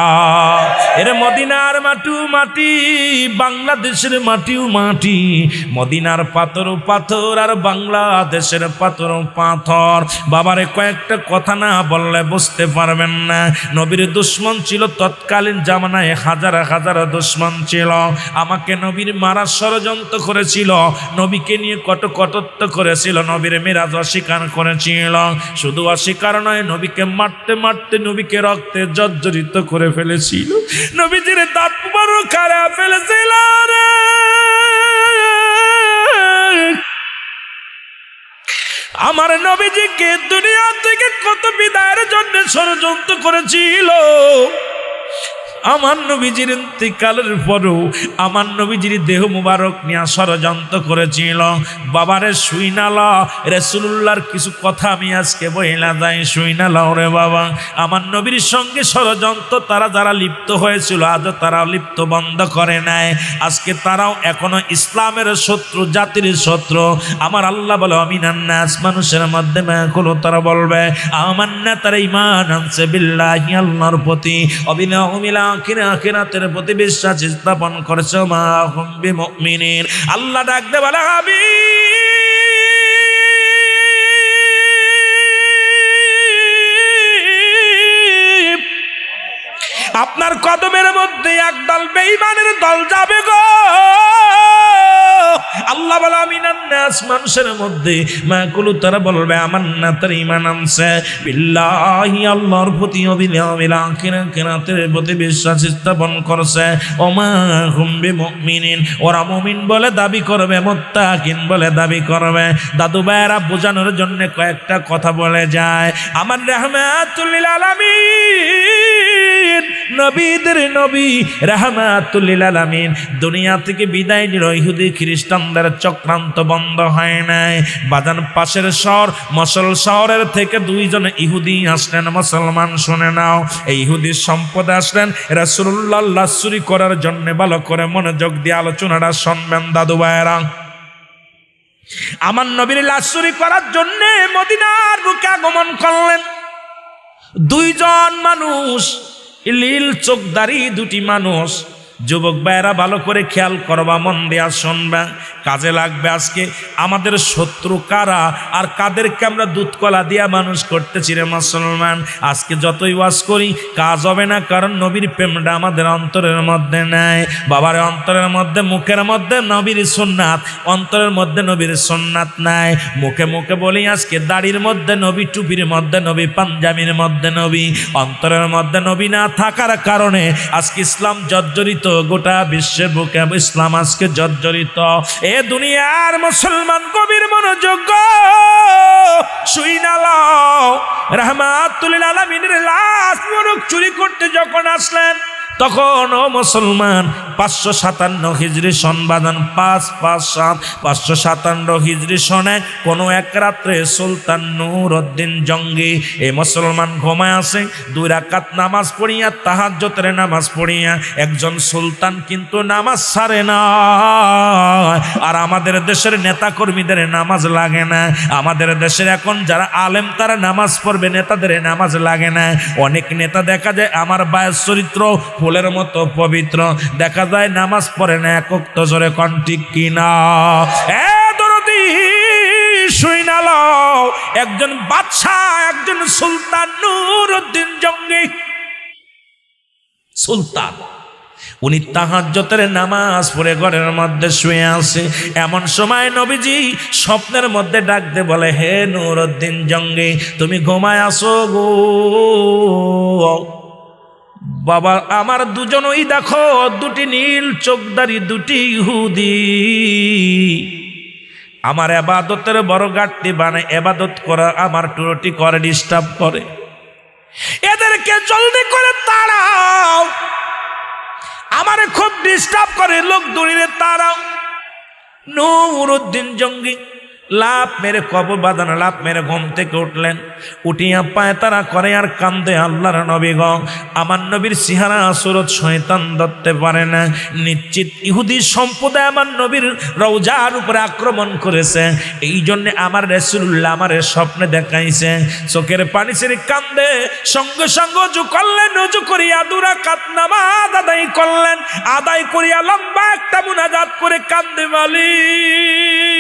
এর মদিনার মাটিও মাটি বাংলাদেশের মাটিও মাটি মদিনার পাথর পাথর আর বাংলাদেশের পাথর পাথর বাবারে কয়েকটা কথা না বললে বুঝতে পারবেন না নবীর দুশমন ছিল তৎকালীন জামানায় হাজার হাজার দুশমন ছিল আমাকে নবীর মারার ষড়যন্ত্র করেছিল নবীকে নিয়ে কটুকটত্ব করেছিল নবীর মেরাজ অস্বীকার করেছিল শুধু অস্বীকার নয় নবীকে মারতে মারতে নবীকে রক্তে জর্জরিত করে ফেলেছিল নবীজির দাঁত বড় খারাপ ফেলেছিল রে আমার নবীজিকে দুনিয়া থেকে কত বিদায়ের জন্য ষড়যন্ত্র করেছিল আমার নবীজির ইন্তিকালের পরও আমার নবীজির দেহ মুবারক নিয়ে ষড়যন্ত্র করেছিল বাবারে শুইনালা রাসূলুল্লাহর কিছু কথা আমি আজকে বইলা যাই শুইনালা রে বাবা আমার নবীর সঙ্গে ষড়যন্ত্র তারা যারা লিপ্ত হয়েছিল আজও তারা লিপ্ত বন্ধ করে নাই আজকে তারাও এখনো ইসলামের শত্রু জাতির শত্রু আমার আল্লাহ বলে আমিনান নাস মানুষের মধ্যে মাকুল তারা বলবে আমান্না তারা ঈমান আনছে বিল্লাহি আল্লাহর প্রতি অবিনামিলা আখিরাতের প্রতি বিশ্বাস স্থাপন করেছে মা হুম বিমুমিনিন আল্লাহ ডাক দে বলে হাবিব আপনার কদমের মধ্যে একদল বেঈমানের দল যাবে গো আল্লাহ বলে আমিনান নাস মানুষের মধ্যে মাকুলু তারা বলবে আমান্না তার ঈমান আনছে বিল্লাহি আল্লাহর প্রতি অবিনামিল আখিরাতের প্রতি বিশ্বাস স্থাপন করছে ওমা হুম বিমুমিনিন ওরা মুমিন বলে দাবি করবে মুত্তাকিন বলে দাবি করবে দাদু ভাইরা বোঝানোর জন্য কয়েকটা কথা বলে যায় আমার রাহমাতুল লিল আলামিন নবীদের নবী রাহমাতুল লিল আলামিন দুনিয়া থেকে বিদায় নিল ইহুদি খ্রিস্টানদের চক্রান্ত বন্ধ হয় নাই বাজান পাশের শহর মসল শহরের থেকে দুইজন ইহুদি আসলেন মুসলমান শুনে নাও এই ইহুদির সম্পদ আসলেন রাসূলুল্লাহ লাসুরি করার জন্য ভালো করে মনোযোগ দিয়ে আলোচনাটা শুনবেন দাদু ভাইরা আমার নবীর লাসুরি করার জন্য মদিনার বুকে আগমন করলেন দুইজন মানুষ লীল চোখদারি দুটি মানুষ যুবক ভাইরা ভালো করে খেয়াল করবা মন দেয়া শুনবা কাজে লাগবে আজকে আমাদের শত্রু কারা আর কাদেরকে আমরা দুধ কলা দিয়া মানুষ করতেছি রে মুসলমান আজকে যতই ওয়াজ করি কাজ হবে না কারণ নবীর প্রেমটা আমাদের অন্তরের মধ্যে নাই বাবার অন্তরের মধ্যে মুখের মধ্যে নবীর সুন্নাত অন্তরের মধ্যে নবীর সুন্নাত নাই মুখে মুখে বলি আজকে দাড়ির মধ্যে নবী টুপির মধ্যে নবী পাঞ্জাবির মধ্যে নবী অন্তরের মধ্যে নবী না থাকার কারণে আজকে ইসলাম জর্জরিত গোটা বিশ্বের বুকে ইসলাম আজকে জর্জরিত এ দুনিয়ার মুসলমান কবির মন মনোযোগ শুই না লও। রাহমাতুল আলামিনের লাশ মোরক চুরি করতে যখন আসলেন তখন ও মুসলমান 557 হিজরি সন বাঁধান 557 হিজরি সনে কোন এক রাত্রে সুলতান নূরউদ্দিন জঙ্গি এই মুসলমান ঘুমায় আছে, 2 রাকাত নামাজ পড়িয়া তাহাজ্জুদের নামাজ পড়িয়া একজন সুলতান কিন্তু নামাজ ছাড়ে না। আর আমাদের দেশের নেতা কর্মীদের নামাজ লাগে না, আমাদের দেশের এখন যারা আলেম তারা নামাজ পড়বে, নেতাদের নামাজ লাগে না। অনেক নেতা দেখা যায় আমার বায়ের চরিত্র ফুলের মতো পবিত্র, দেখা যায় নামাজ পড়ে না এক ওয়াক্ত, জোরে কোন ঠিক কিনা? দরদি শুই না লও, একজন বাদশা, একজন সুলতান নূরউদ্দিন জঙ্গি সুলতান, উনি তাহাজ্জুদের নামাজ পড়ে ঘরের মধ্যে শুয়ে আছে। এমন সময় নবীজি স্বপ্নের মধ্যে ডাক দে বলে, হে নূরউদ্দিন জঙ্গি তুমি ঘুমায় আসো গো বাবা। আমার দুজনই দেখো দুটি নীল চোখদারি দুটি ইহুদি, আমার ইবাদতের বড় ঘাটতি বানায়, ইবাদত করা আমার টুটি করে ডিস্টার্ব করে, এদেরকে জলদি করে তাড়াও, আমারে খুব ডিস্টার্ব করে, লোক দূরে তাড়াও। নূরউদ্দিন জঙ্গি লাভ মেরে কবর বাঁধান, লাভ মেরে ঘুম থেকে উঠলেন, উঠিয়া পায় তারা করে আর কান্দে, আল্লাহর নবী গো আমার নবীর চেহারা সুরত শয়তান ধরতে পারে না, নিশ্চিত ইহুদি সম্প্রদায় আমার নবীর রওজার উপরে আক্রমণ করেছে, এই জন্য আমার রাসূলুল্লাহ আমার স্বপ্নে দেখাইছে। চোখের পানি ছেড়ে কান্দে, সঙ্গে সঙ্গে ওযু করলেন, ওযু করিয়া 2 রাকাত নামাজ আদায় করলেন, আদায় করিয়া লম্বা একটা মুনাজাত করে কান্দে মালিক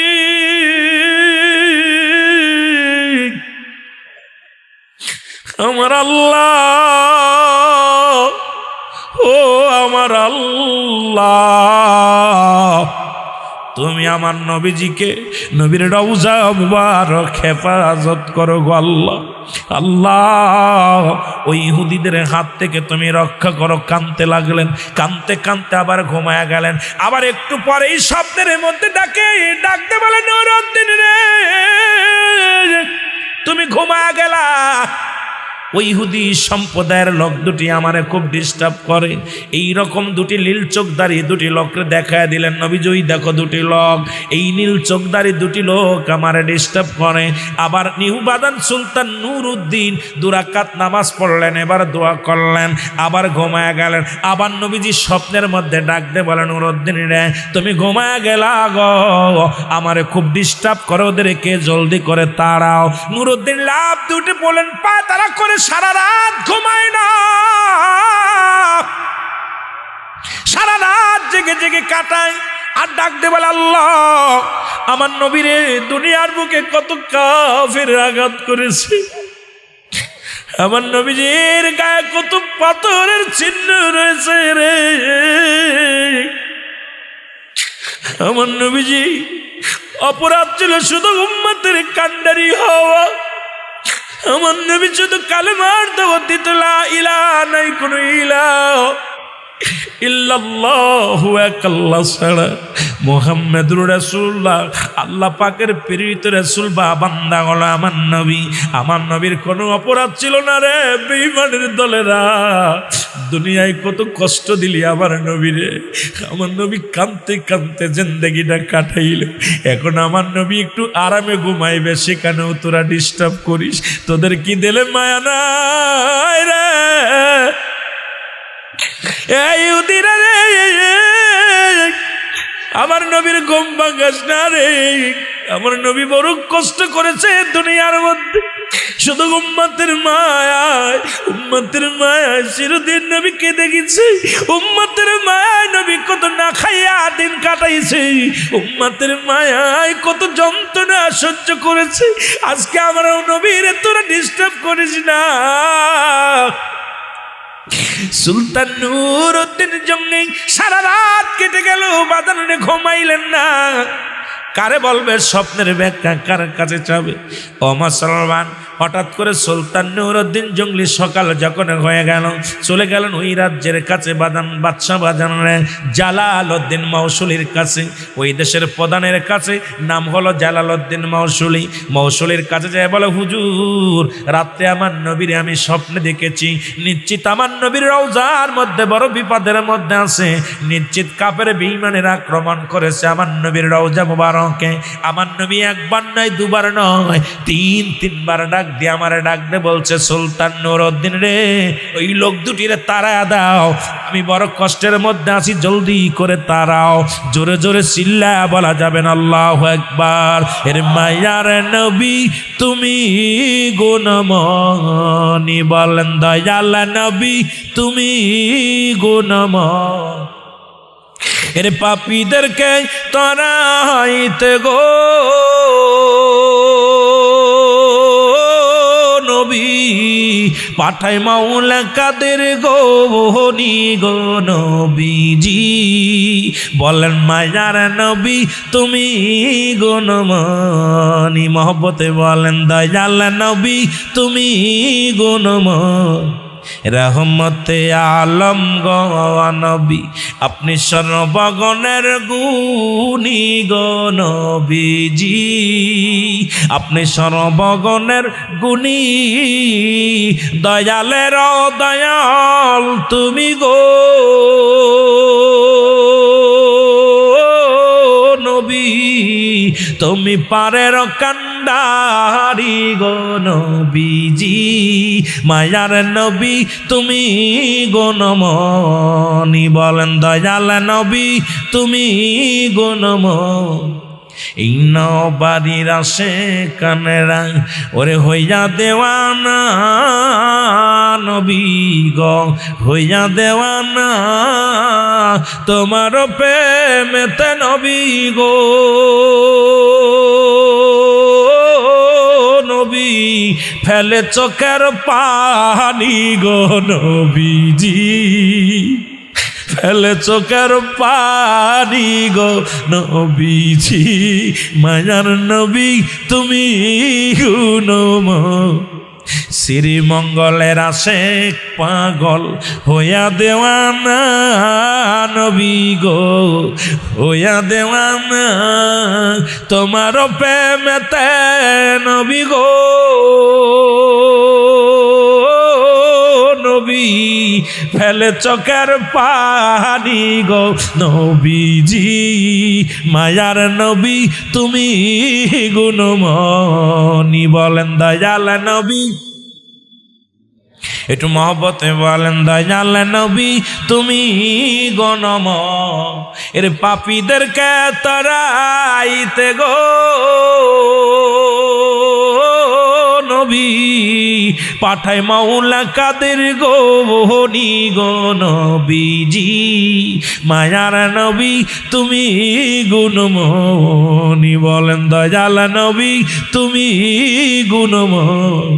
আমার আল্লাহ, ও আমার আল্লাহ তুমি আমার নবীজিকে, নবীর রওজা মুবারক হেফাজত করো গো আল্লাহ। আল্লাহ ওই ইহুদিদের হাত থেকে তুমি রক্ষা করো। কাঁদতে লাগলেন, কাঁদতে কাঁদতে আবার ঘুমায়া গেলেন। আবার একটু পরে এই স্বপ্নের মধ্যে ডাকতে বলে, নূরউদ্দিন রে তুমি ঘুমায়া গেলা, ওই ইহুদি সম্প্রদায়ের লোক দুটি আমারে খুব ডিস্টার্ব করে, এই রকম দুটি নীল চোখদারি দুটি লোককে দেখায় দিলেন নবীজি, ওই দেখো দুটি লোক, এই নীল চোখদারি দুটি লোক আমারে ডিস্টার্ব করে। আবার নিহুবাদান সুলতান নূরউদ্দিন 2 রাকাত নামাজ পড়লেন, এবার দোয়া করলেন, আবার ঘুমায়া গেলেন। আবার নবীজি স্বপ্নের মধ্যে ডাক দে বলেন, নূরউদ্দিন রে তুমি ঘুমায়া গেলা গো, আমারে খুব ডিস্টার্ব করে, ওদেরকে জলদি করে তাড়াও। নূরউদ্দিন লাভ দুটি বলেন, পা তারা করে সারা রাত ঘুমায় না, সারা রাত জেগে জেগে কাটায়, আর ডাক দে বলে, আল্লাহ আমার নবীরে দুনিয়ার বুকে কত কাফের আঘাত করেছে, আমার নবীজির গায়ে কত পাথরের চিহ্ন রয়েছে রে, আমার নবীজি অপরাধ ছিল শুধু উম্মতের কান্ডারি হওয়া, আমার নবী শুধু কালেমার দাওয়াত দিত, লা ইলাহা নাই কোনো ইলাহ ইল্লাল্লাহু এক আল্লাহ ছাড়া মুহাম্মাদুর রাসূলুল্লাহ আল্লাহ পাকের প্রেরিত রাসূল বা বান্দা হলো আমার নবী। আমার নবীর কোনো অপরাধ ছিল না রে বেঈমানের দলেরা, দুনিয়ায় কত কষ্ট দিলি আমার নবীরে, আমার নবী কাঁদতে কাঁদতে জিন্দেগিটা কাটাইল, এখন আমার নবী একটু আরামে ঘুমাইবে, সেখানেও তোরা ডিস্টার্ব করিস, তোদের কি দিলে মায়া নাই রে? আমার নবীর ঘুম ভাঙাস না রে, আমার নবী বড় কষ্ট করেছে দুনিয়ার মধ্যে, শুধু উম্মতের মায়ায়, উম্মতের মায়ায় চিরদিন নবী কেঁদে গেছে, উম্মতের মায়ায় নবী কত না খাইয়া দিন কাটাইছে, উম্মতের মায়ায় কত যন্ত্রণা সহ্য করেছে। আজকে আমার নবীর তোরা ডিস্টার্ব করিস না। সুলতান নূরউদ্দিন জঙ্গি সারা রাত কেটে গেল, বাদানে ঘুমাইলেন না। কারে বলবে স্বপ্নের ব্যাখ্যা, কার কাছে যাবে? ও মুসলমান হঠাৎ করে সুলতান নুরউদ্দিন জঙ্গলি সকাল যখন হয়ে গেল, চলে গেলেন ওই রাজ্যের কাছে বাদশাহ বাজানের জালালউদ্দিন মৌসুলির কাছে। ওই দেশের প্রধানের কাছে, নাম হলো জালালউদ্দিন মৌসুলি। মৌসুলির কাছে যায় বলে, হুজুর রাত্রে আমার নবীর আমি স্বপ্নে দেখেছি, নিশ্চিত আমার নবীর রওজার মধ্যে বড় বিপদের মধ্যে আছে, নিশ্চিত কাফের বেঈমানের আক্রমণ করেছে আমার নবীর রওজা মুবারকে। আমার নবী একবার নয় দুবার নয় তিনবার ডাক দিয়ে আমারে ডাক দিয়ে বলছে, সুলতান নুরউদ্দিন রে, ওই লোক দুটিরে তাড়া দাও, আমি বড় কষ্টের মধ্যে আছি, জলদি করে তাড়াও। জোরে জোরে চিল্লা বলা যাবে না আল্লাহু আকবার। এর মায়ার নবী তুমি গুণমণি, বলেন দয়াল নবী তুমি গুণমণি। এর পাপীদেরকে তাড়াইতে গো নবী পাঠায় মাওলা কাদের গো নবীজি, বলেন মায়ার নবী তুমি গুণমণি। মহব্বতে বলেন দয়াল নবী তুমি গুণমণি। রহমতে আলম গো নবী আপনি সর্বগণের গুণী গো নবীজি, আপনি সর্বগণের গুণী, দয়ালের দয়াল তুমি গো নবী, তুমি পারের কান্ডারি গো নবীজি, মায়ার নবী তুমি গুণমণি, বলেন দয়াল নবী তুমি গুণমণি। এই নবাড়ির আসে কানেরা ওরে হইয়া দেওয়ানা নবী গো, হইয়া দেওয়ানা তোমার প্রেমেতে নবী গো নবী, ফেলে চোখের পানি গো নবীজি, ফেলে চোখের পানি গো নবীজি, মায়ার নবী তুমি গুণমণি। শ্রীমঙ্গলের আশেক পাগল হইয়া দেওয়ানা নবী গো, হইয়া দেওয়ানা তোমার প্রেমেতে নবী গো নবী, ফেলে চোখের পানি গো নবীজি, মায়ার নবী তুমি গুণমণি, বলেন দয়াল নবী একটু মহব্বতে বলেন দয়াল নবী তুমি গুণমণি। এর পাপীদেরকে তাড়াইতে গো নবী পাঠায় মাওলা কাদের গো নবীজি, মায়ার নবী তুমি গুণমণি, বলেন দয়াল নবী তুমি গুণমণি।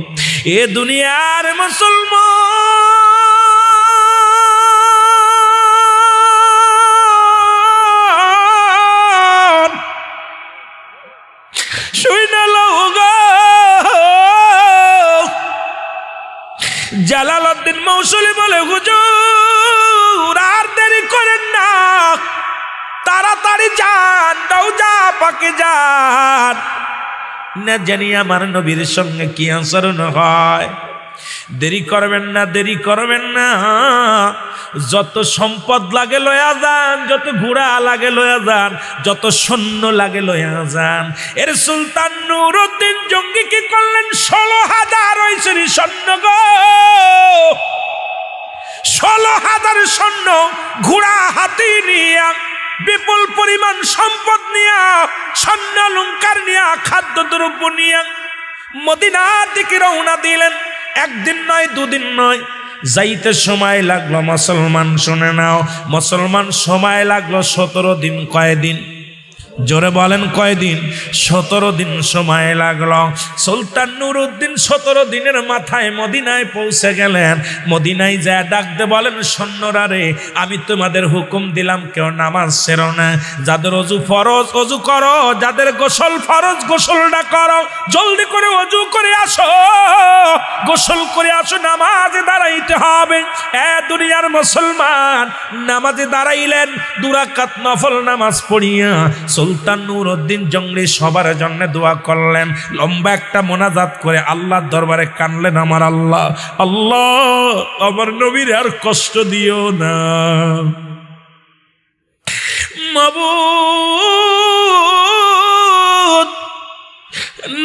এ দুনিয়ার মুসলমান শুইনা লও গো, জালালউদ্দিন মৌসুলি বলে, হুজুর আর দেরি করেন না, তাড়াতাড়ি যান, রওজা পাকে যান, না জানি আমার নবীর সঙ্গে কি আচরণ হয়। দেরি করবেন না, দেরি করবেন না, যত সম্পদ লাগে লয়া যান, যত ঘোড়া লাগে লয়া যান, যত সৈন্য লাগে লয়া যান। এর সুলতান নুরউদ্দিন জঙ্গি কি করলেন, 16,000 ঐশ্বরী সৈন্য গো, 16,000 সৈন্য ঘোড়া হাতি নিয়া, বিপুল পরিমাণ সম্পদ নিয়া, স্বর্ণালঙ্কার নিয়া, খাদ্যদ্রব্য নিয়া মদিনার দিকে রওনা দিলেন। একদিন নয় দুদিন নয়, যাইতে সময় লাগলো মুসলমান শুনে নাও, মুসলমান সময় লাগলো 17 দিন। কয়দিন? জোরে বলেন কয়দিন? 17 দিন সময় লাগলো। সুলতান নূরউদ্দিন 17 দিনের মাথায় মদিনায় পৌঁছে গেলেন। মদিনায় যায় ডাকতে বলেন, সৈন্যরা রে, আমি তোমাদের হুকুম দিলাম কেউ নামাজ ছেড়ো না। যাদের অজু ফরজ অজু করো, যাদের গোসল ফরজ গোসলটা করো, জলদি করে অজু করে আসো, গোসল করে আসো, নামাজে দাঁড়াইতে হবে। দুনিয়ার মুসলমান নামাজে দাঁড়াইলেন, 2 রাকাত নফল নামাজ পড়িয়া সুলতান নূরউদ্দিন জঙ্গলি সবার জন্য দোয়া করলেন। লম্বা একটা মোনাজাত করে আল্লাহর দরবারে কানলেন, আমার আল্লাহ, আল্লাহ আমার নবীর আর কষ্ট দিও না। মাবুদ,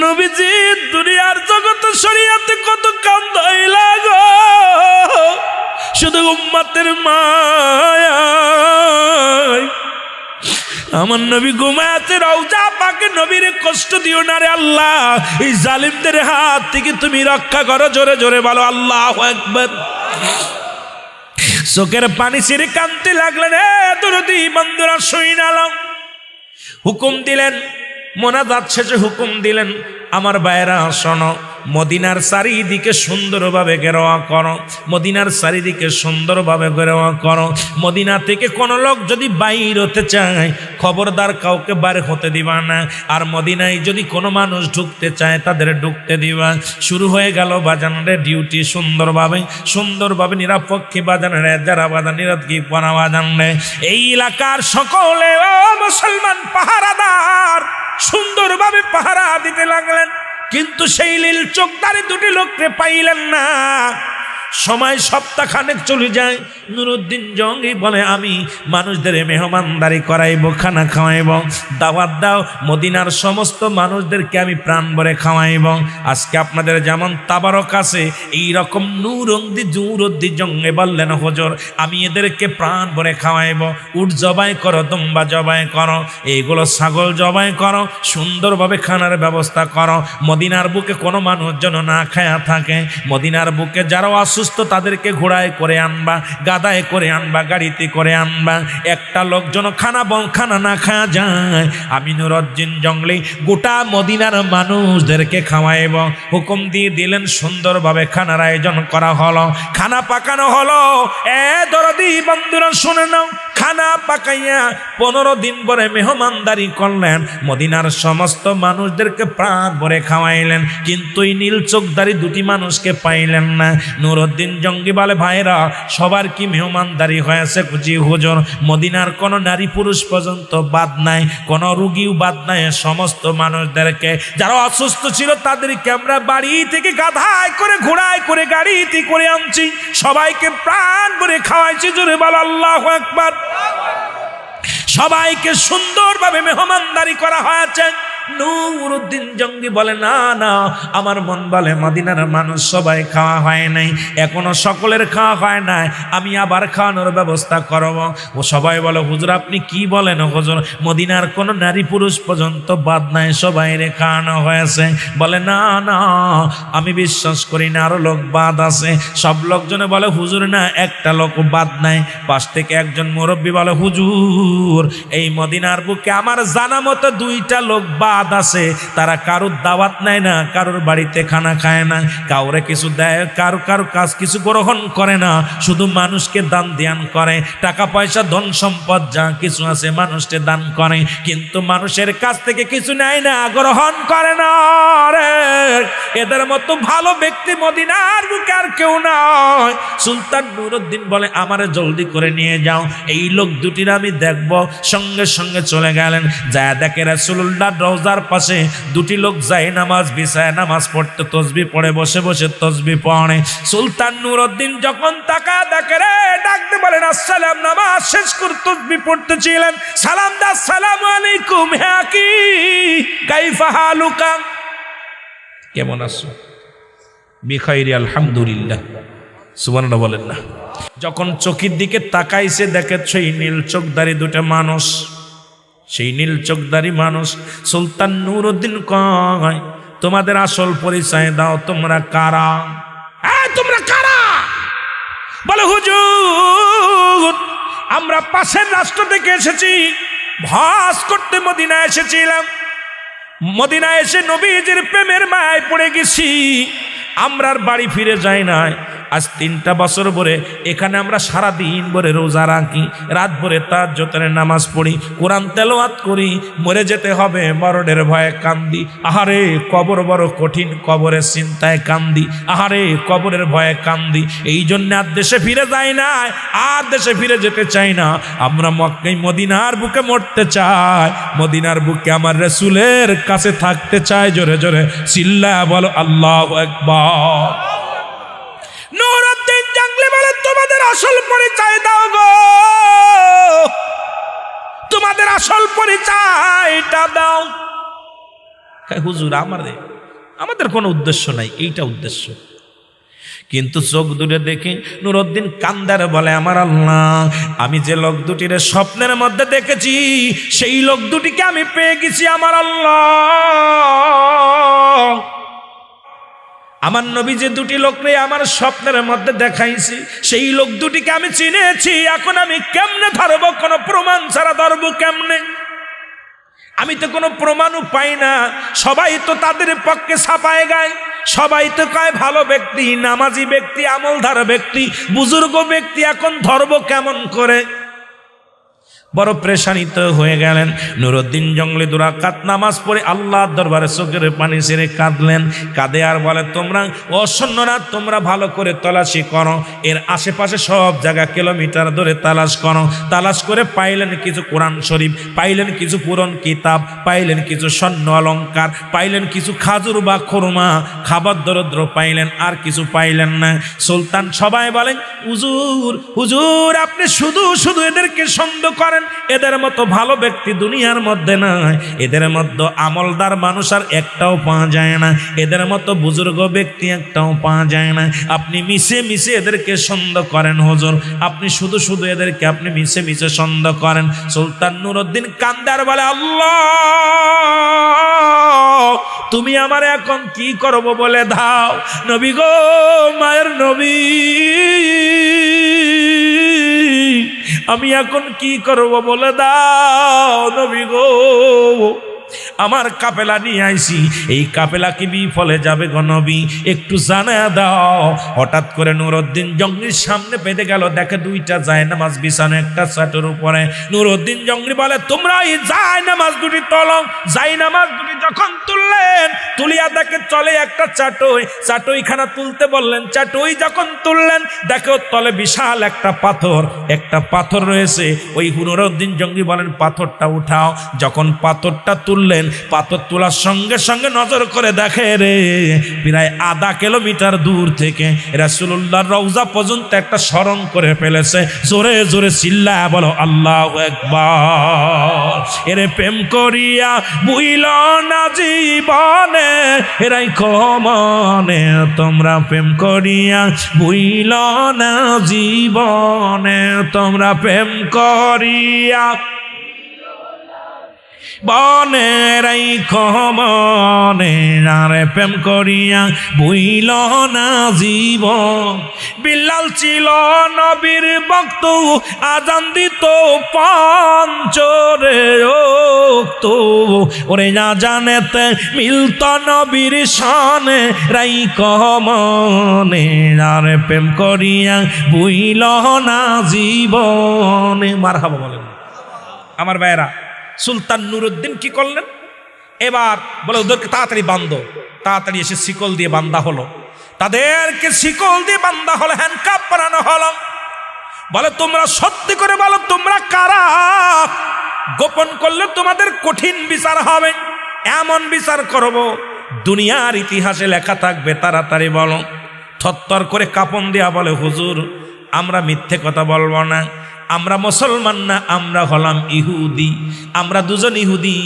নবীজি দুনিয়ার জগতে শরীয়তে কত কান্দাইলা গো, শুধু উম্মতের মায়ায় আমার নবী ঘুমায় আছে, রওজা পাকে নবীর কষ্ট দিও না রে আল্লাহ, এই জালিমদের হাত থেকে তুমি রক্ষা করো। জোরে জোরে বলো আল্লাহু আকবার। চোখের পানি ছিঁড়ে কাঁদতে লাগলেন। দরদি বন্ধুরা শুইনালাম, হুকুম দিলেন, মোনাজাত শেষে হুকুম দিলেন, আমার ভাইরা শোনো, মদিনার চারিদিকে সুন্দরভাবে ঘেরাওয়া করো, মদিনার চারিদিকে সুন্দরভাবে ঘেরাওয়া করো। মদিনা থেকে কোনো লোক যদি বাইর হতে চায়, খবরদার কাউকে বার হতে দিবা না। আর মদিনায় যদি কোনো মানুষ ঢুকতে চায়, তাদের ঢুকতে দিবা। শুরু হয়ে গেল বাজানের ডিউটি, সুন্দরভাবে নিরাপক্ষে বাজানের যারা বাজান নিরাপত্তি পরা বাজানে এই এলাকার সকলে ও মুসলমান পাহারাদার সুন্দরভাবে পাহারা দিতে লাগলেন। কিন্তু সেই লীল চোখদারি 2টি লোককে পাইলেন না। সময় সপ্তাহখানেক চলে যায়। নূরউদ্দিন জঙ্গি বলে, আমি মানুষদের মেহমানদারি করাইব, খানা খাওয়াইব, দাওয়াত দাও, মদিনার সমস্ত মানুষদেরকে আমি প্রাণ ভরে খাওয়াইব। আজকে আপনাদের যেমন তাবারক আছে, এইরকম নূরউদ্দিন জঙ্গি বললেন, হুজুর আমি এদেরকে প্রাণ ভরে খাওয়াইব। উট জবাই করো, দুম্বা জবাই করো, এইগুলো ছাগল জবাই করো, সুন্দরভাবে খানার ব্যবস্থা করো। মদিনার বুকে কোনো মানুষ যেন না খায়া থাকে। মদিনার বুকে যারা অসুস্থ তাদেরকে ঘোড়ায় করে আনবা, গাদায় করে আনবা, গাড়িতে করে আনবা। একটা লোক যেন খানা না খাওয়া যায়। আমি নূরউদ্দিন জঙ্গলি গোটা মদিনার মানুষদেরকে খাওয়াইব। হুকুম দিয়ে দিলেন, সুন্দরভাবে খানার আয়োজন করা হলো, খানা পাকানো হলো। দরদি বন্ধুরা শুনে নাও, খানা পাকাইয়া 15 দিন পরে মেহমানদারি করলেন, মদিনার সমস্ত মানুষদেরকে প্রাণ ভরে খাওয়াইলেন। কিন্তু এই নীল চোখদারি 2টি মানুষকে পাইলেন না। নূরউদ্দিন জঙ্গি বলে, ভাইরা সবার কি মেহমানদারি হয়েছে? জি হুজুর, মদিনার কোনো নারী পুরুষ পর্যন্ত বাদ নাই, কোনো রুগীও বাদ নাই। সমস্ত মানুষদেরকে, যারা অসুস্থ ছিল তাদেরকে আমরা বাড়ি থেকে গাধায় করে, ঘোড়ায় করে, গাড়িতে করে আনছি, সবাইকে প্রাণ ভরে খাওয়াইছি। জোরে বল আল্লাহু আকবার। সবাইকে সুন্দরভাবে মেহমানদারি করা হয়েছে। নূরউদ্দিন জঙ্গি বলে, না না, আমার মন বলে মদিনার মানুষ সবাই খাওয়া হয় নাই, এখনো সকলের খাওয়া হয় নাই, আমি আবার খাওয়ানোর ব্যবস্থা করব। ও সবাই বলে, হুজুর আপনি কি বলেন? হুজুর মদিনার কোনো নারী পুরুষ পর্যন্ত বাদ নাই, সবাই রে খাওয়ানো হয়েছে। বলে, না না, আমি বিশ্বাস করি না, আরো লোক বাদ আছে। সব লোকজনে বলে, হুজুর না, একটা লোক বাদ নাই। পাশ থেকে একজন মুরব্বী বলে, হুজুর এই মদিনার বুকে আমার জানা মতো 2টা লোক বাদ আছে, তারা কারোর দাওয়াত নেয় না, কারোর বাড়িতে খানা খায় না, কাউরে কিছু দেয়, কারো কাজ কিছু গ্রহণ করে না, শুধু মানুষকে দান ধ্যান করে, টাকা পয়সা ধন সম্পদ যা কিছু আছে মানুষকে দান করে, কিন্তু মানুষের কাছ থেকে কিছু নেয় না, গ্রহণ করে না। রে এদের মতো ভালো ব্যক্তি মদিনার বুকে আর কেউ নয়। সুলতান নূরউদ্দিন বলে, আমারে জলদি করে নিয়ে যাও, এই লোক 2টির আমি দেখব। সঙ্গে সঙ্গে চলে গেলেন। যা দেখে রাসূলুল্লাহ রওজার পাশে 2টি লোক যায় নামাজ বিছায় নামাজ পড়তে, তসবিহ পড়ে, বসে বসে তসবিহ পড়ে। সুলতান নূরউদ্দিন যখন তাকা দেখে, রে ডাকতে বলেন, আসসালাম, নামাজ শেষ করে তসবিহ পড়তেছিলেন, সালাম দা, আসসালামু আলাইকুম, হ্যাঁ কি কাইফা হালুকা, কেমন আছো? বিখাইরি, আলহামদুলিল্লাহ। সুবহানাল্লাহ বলেন না। যখন চোখের দিকে তাকাইছে, দেখে সেই নীল চোখদারি 2টা মানুষ, সেই নীল চোখদারি মানুষ। সুলতান নূরউদ্দিন কয়, তোমাদের আসল পরিচয় দাও, তোমরা কারা? তোমরা কারা? বলে, হুজুর আমরা পাশের রাষ্ট্র থেকে এসেছি, ভাস করতে মদিনায় এসেছিলাম। মদিনায় এসে নবীজির প্রেমের মায়ায় পড়ে গেছি। আমরা আর বাড়ি ফিরে যাই নাই। আজ 3টা বছর ভরে এখানে আমরা সারাদিন ভরে রোজা রাখি, রাত ভরে তাহাজ্জুদের নামাজ পড়ি, কোরআন তেলাওয়াত করি। মরে যেতে হবে মরণের ভয়ে কান্দি। আহারে কবর বড় কঠিন, কবরের চিন্তায় কান্দি। আহারে কবরের ভয়ে কান্দি। এই জন্য আর দেশে ফিরে যাই না, আর দেশে ফিরে যেতে চাই না। আমরা মক্কায় মদিনার বুকে মরতে চাই, মদিনার বুকে আমার রাসূলের কাছে থাকতে চাই। জোরে জোরে চিল্লায়া বলো আল্লাহু আকবার। নুরউদ্দিন জঙ্গলি বলে, তোমাদের আসল পরিচয় দাও গো, তোমাদের আসল পরিচয়টা দাও। হুজুর আমাদের কোনো উদ্দেশ্য নাই, এইটা উদ্দেশ্য। কিন্তু চোখ দুটো দেখে নুরউদ্দিন কান্দার বলে, আমার আল্লাহ, আমি যে লোক দুটির স্বপ্নের মধ্যে দেখেছি সেই লোক দুটিকে আমি পেয়ে গেছি। আমার আল্লাহ, আমার নবী যে দুটি লোকরে আমার স্বপ্নের মধ্যে দেখাইছি সেই লোক দুটিকে আমি চিনেছি। এখন আমি কেমনে ধরবো? কোনো প্রমাণ ছাড়া ধরবো কেমনে? আমি তো কোনো প্রমাণও পাই না। সবাই তো তাদের পক্ষে ছাপায় গায়, সবাই তো কয় ভালো ব্যক্তি, নামাজি ব্যক্তি, আমলধার ব্যক্তি, বুজুর্গ ব্যক্তি। এখন ধরবো কেমন করে? বড় প্রেশানিত হয়ে গেলেন। নুরউদ্দিন জঙ্গলি 2 রাকাত নামাজ পড়ে আল্লাহর দরবারে চোখের পানি ছেড়ে কাঁদলেন। কাঁদে আর বলে, তোমরা অসন্নরা, তোমরা ভালো করে তলাশি করো, এর আশেপাশে সব জায়গা কিলোমিটার ধরে তালাশ করো। তালাশ করে পাইলেন কিছু কোরআন শরীফ, পাইলেন কিছু পুরন কিতাব, পাইলেন কিছু স্বর্ণ অলঙ্কার, পাইলেন কিছু খাজুর বা খুরমা, খাবার দরদ্র পাইলেন, আর কিছু পাইলেন না। সুলতান সবাই বলেন, হুজুর হুজুর, আপনি শুধু শুধু এদেরকে সন্দেহ করেন। এদের মতো ভালো ব্যক্তি দুনিয়ার মধ্যে নাই, এদের মধ্যে আমলদার মানুষ আর একটাও পাওয়া যায় না, এদের মতো বুজুর্গ ব্যক্তি একটাও পাওয়া যায় না। আপনি মিশে মিশে এদেরকে সন্দেহ করেন হুজুর, আপনি শুধু শুধু এদেরকে আপনি মিশে মিশে সন্দেহ করেন। সুলতান নুরউদ্দিন কান্দার বলে, আল্লাহ, তুমি আমার এখন কি করব বলে দাও। নবী গো, মায়ের নবী, আমি এখন কি করব বলে দাও। নবী গো, আমার কাফেলা নিয়ে আইছি, এই কাফেলা কি বিফলে যাবে গো নবী? একটু জানা দাও। হঠাৎ করে নুরউদ্দিন জঙ্গলির সামনে পেতে গেল, দেখে 2টা জায়নামাজ বিছানো একটা চাটের উপরে। নুরউদ্দিন জঙ্গলি বলে, তোমরা এই জায়নামাজ দুটি তোলো। জায়নামাজ দুটি যখন তুললেন, তুলিয়া দেখে চলে একটা চাটই, চাটইখানা তুলতে বললেন। চাটই যখন তুললেন, দেখো তলে বিশাল একটা পাথর রয়েছে। ওই নুরউদ্দিন জঙ্গলি বলেন, পাথরটা উঠাও। যখন পাথরটা তুললেন, পাথর তোলার সঙ্গে সঙ্গে নজর করে দেখে রে, প্রায় আধা কিলোমিটার দূর থেকে রাসূলুল্লাহর রওজা পর্যন্ত একটা সরং করে ফেলেছে। জোরে জোরে চিল্লায়া বলো আল্লাহু আকবার। এরে প্রেম করিয়া বুইল না জীবনে, এরাই মনে, তোমরা প্রেম করিয়া বুইল না জীবনে, তোমরা প্রেম করিয়া বনেরাই মনে, আরে প্রেম করিয়া বুইল না জীবন। বিল্লাল ছিল নবীর ভক্ত, আজান দিত পঞ্চরে ওক্ত, ওরে না জানেতে মিলত নবীর শানে, রাই মনে, আরে প্রেম করিয়া বুইল না জীবনে। মারহাবা বলেন আমার ভাইয়েরা। সুলতান নুরউদ্দিন কি করলেন? এবার বলে, ওদেরকে তাড়াতাড়ি বান্ধো। তাড়াতাড়ি এসে শিকল দিয়ে বান্ধা হলো, তাদেরকে শিকল দিয়ে বান্ধা হলো, হ্যান্ডকাপ বানানো হলো। বলে, তোমরা সত্যি করে বলো, তোমরা কারা? গোপন করলে তোমাদের কঠিন বিচার হবে, এমন বিচার করব দুনিয়ার ইতিহাসে লেখা থাকবে। তাড়াতাড়ি বলো। থরথর করে কাঁপন দিয়া বলে, হুজুর, আমরা মিথ্যে কথা বলবো না, আমরা মুসলমান না, আমরা হলাম ইহুদি। আমরা 2জন ইহুদি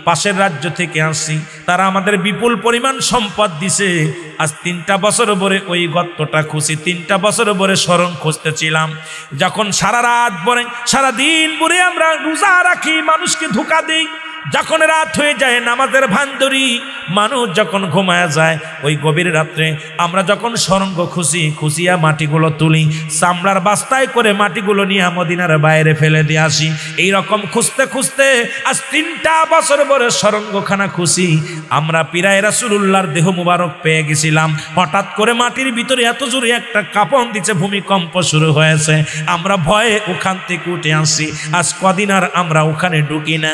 পাশের রাজ্য থেকে আসছি, তারা আমাদের বিপুল পরিমাণ সম্পদ দিছে। আজ 3টা বছর ভরে ওই গর্তটা খুঁজি, 3টা বছর ভরে স্মরণ খুঁজতেছিলাম। যখন সারা রাত ভরে সারা দিন ভরে আমরা রোজা রাখি, মানুষকে ধোঁকা দিই, যখন রাত হয়ে যায় নামাজের ভান ধরি, মানুষ যখন ঘুমায় যায়, ওই গভীর রাত্রে আমরা যখন সরঙ্গ খুশিয়া মাটিগুলো তুলি, চামড়ার বাস্তায় করে মাটিগুলো নিয়ে মদিনার বাইরে ফেলে দিয়ে আসি। এইরকম খুঁজতে খুঁজতে আজ 3টা বছর পরে সরঙ্গখানা খুশি আমরা পিরায় রাসূলুল্লাহর দেহ মুবারক পেয়ে গেছিলাম। হঠাৎ করে মাটির ভিতরে এত জোরে একটা কাঁপন দিচ্ছে, ভূমিকম্প শুরু হয়েছে। আমরা ভয়ে ওখান থেকে উঠে আসি। আজ কদিন আর আমরা ওখানে ঢুকি না।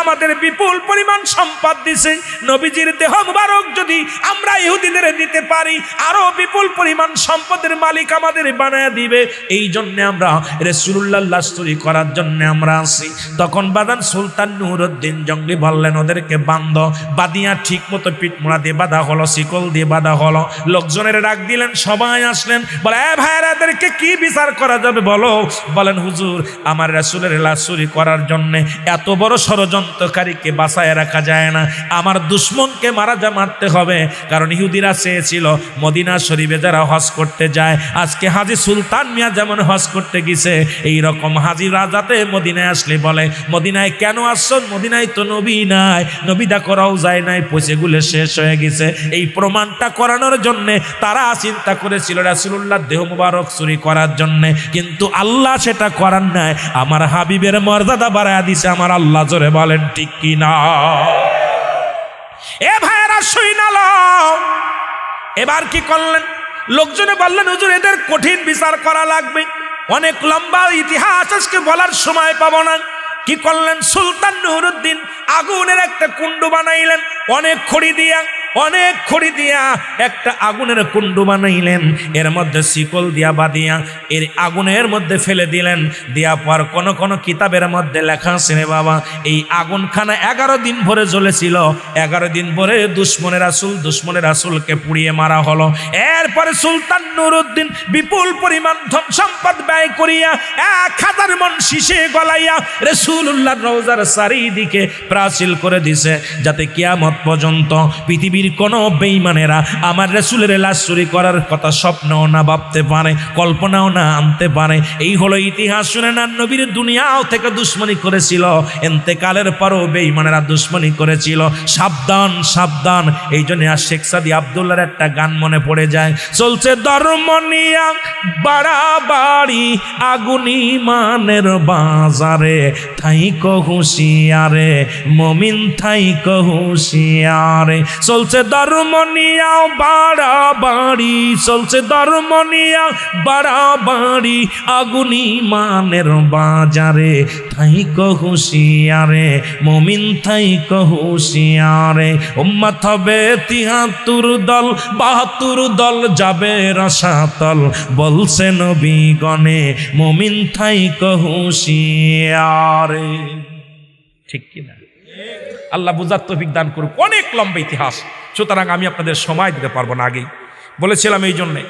আমাদের বিপুল পরিমাণ সম্পদ দিছে, নবীজির দেহ মুবারক যদি আমরা ইহুদিদের দিতে পারি, আরো বিপুল পরিমাণ সম্পদের মালিক আমাদের বানায় দিবে। এই জন্য আমরা রাসূলুল্লাহর লাশ চুরি করার জন্য আমরা আসি। তখন বাদান সুলতান নুরউদ্দিন জঙ্গলি বললেন, ওদেরকে বান্ধ। বাদিয়া ঠিক মতো পিঠমোড়া দিয়ে বাঁধা হলো, শিকল দিয়ে বাঁধা হলো। লোকজনের ডাক দিলেন, সবাই আসলেন। বলে, এ ভাইরা, এদেরকে কি বিচার করা যাবে বলো? বলেন, হুজুর, আমার রাসূলের লাশ চুরি করার জন্য এত বড় ষড়যন্ত্রকারীকে বাঁচায় রাখা যায় না, আমার দুশ্মনকে মারতে হবে। কারণ ইহুদিরা চেয়েছিল মদিনা শরীফে যারা হজ করতে যায়, আজকে হাজী সুলতান মিয়া যেমন হজ করতে গেছে, এই রকম হাজীরা যাতে মদিনায় আসলে বলে, মদিনায় কেন আসছো? মদিনায় তো নবী নাই, নবীদা করাও যায় নাই, পয়সাগুলো শেষ হয়ে গেছে। এই প্রমাণটা করানোর জন্য তারা চিন্তা করেছিল রাসূলুল্লাহর দেহ মুবারক চুরি করার জন্য, কিন্তু আল্লাহ সেটা করার নাই। আমার হাবিবের মর্যাদা বাড়ায় দিছে আমার আল্লাহ। জোরে বলেন ঠিক কি না? এ ভাইরা শুইনালো। এবার কি করলেন? লোকজনে বললেন, হুজুর, এদের কঠিন বিচার করা লাগবে, অনেক লম্বা ইতিহাস আজকে বলার সময় পাবো না। কি করলেন? সুলতান নুরউদ্দিন আগুনের একটা কুণ্ড বানাইলেন, অনেক খড়ি দিয়া একটা আগুনের কুণ্ড বানাইলেন। এর মধ্যে শিকল দিয়া বাঁধিয়া এর আগুনের মধ্যে ফেলে দিলেন। দেওয়ার পর কোন কিতাবের মধ্যে লেখা আছে, রে বাবা, এই আগুনখানা 11 দিন ভরে জ্বলেছিল। 11 দিন ভরে দুশ্মনের রাসূলকে পুড়িয়ে মারা হলো। এরপরে সুলতান নুরউদ্দিন বিপুল পরিমাণ ধন সম্পদ ব্যয় করিয়া 1000 মণ শীষে গলাইয়া রাসূলুল্লাহর রওজার চারিদিকে প্রাচীর করে দিছে, যাতে কিয়ামত পর্যন্ত পৃথিবীর কোন বেঈমানেরা আমার রাসূলের লাশ চুরি করার কথা স্বপ্নও না ভাবতে পারে, কল্পনাও না আনতে পারে। এই হলো ইতিহাস। শুনে না, নবীর দুনিয়াও থেকে দুশ্মনী করেছিল, ইন্তেকালের পরও বেঈমানেরা দুশ্মনী করেছিল। সাবধান সাবধান। এই জন্য আর শেখ সাদি আব্দুল্লাহর একটা গান মনে পড়ে যায়, চলছে ধর্ম নিয়া বাড়াবাড়ি, আগুন ইমানের বাজারে, থাইকো হুঁশিয়ারে মুমিন থাইকো হুঁশিয়ারে। চলছে ধর্ম নিয়া বাড়াবাড়ি, চলছে ধর্ম নিয়া বাড়াবাড়ি, আগুন ইমানের বাজারে, থাইকো হুঁশিয়ারে মুমিন থাইকো হুঁশিয়ারে। উম্মত হবে 73 দল, 72 দল যাবে রসাতল, বলছে নবী গণে মুমিন থাইকো হুঁশিয়ারে। ঠিক কিনা? আল্লাহ বুঝার তৌফিক দান করুক। অনেক লম্বা ইতিহাস, সুতরাং আমি আপনাদের সময় দিতে পারবো না। আগেই বলেছিলাম, এই জন্যে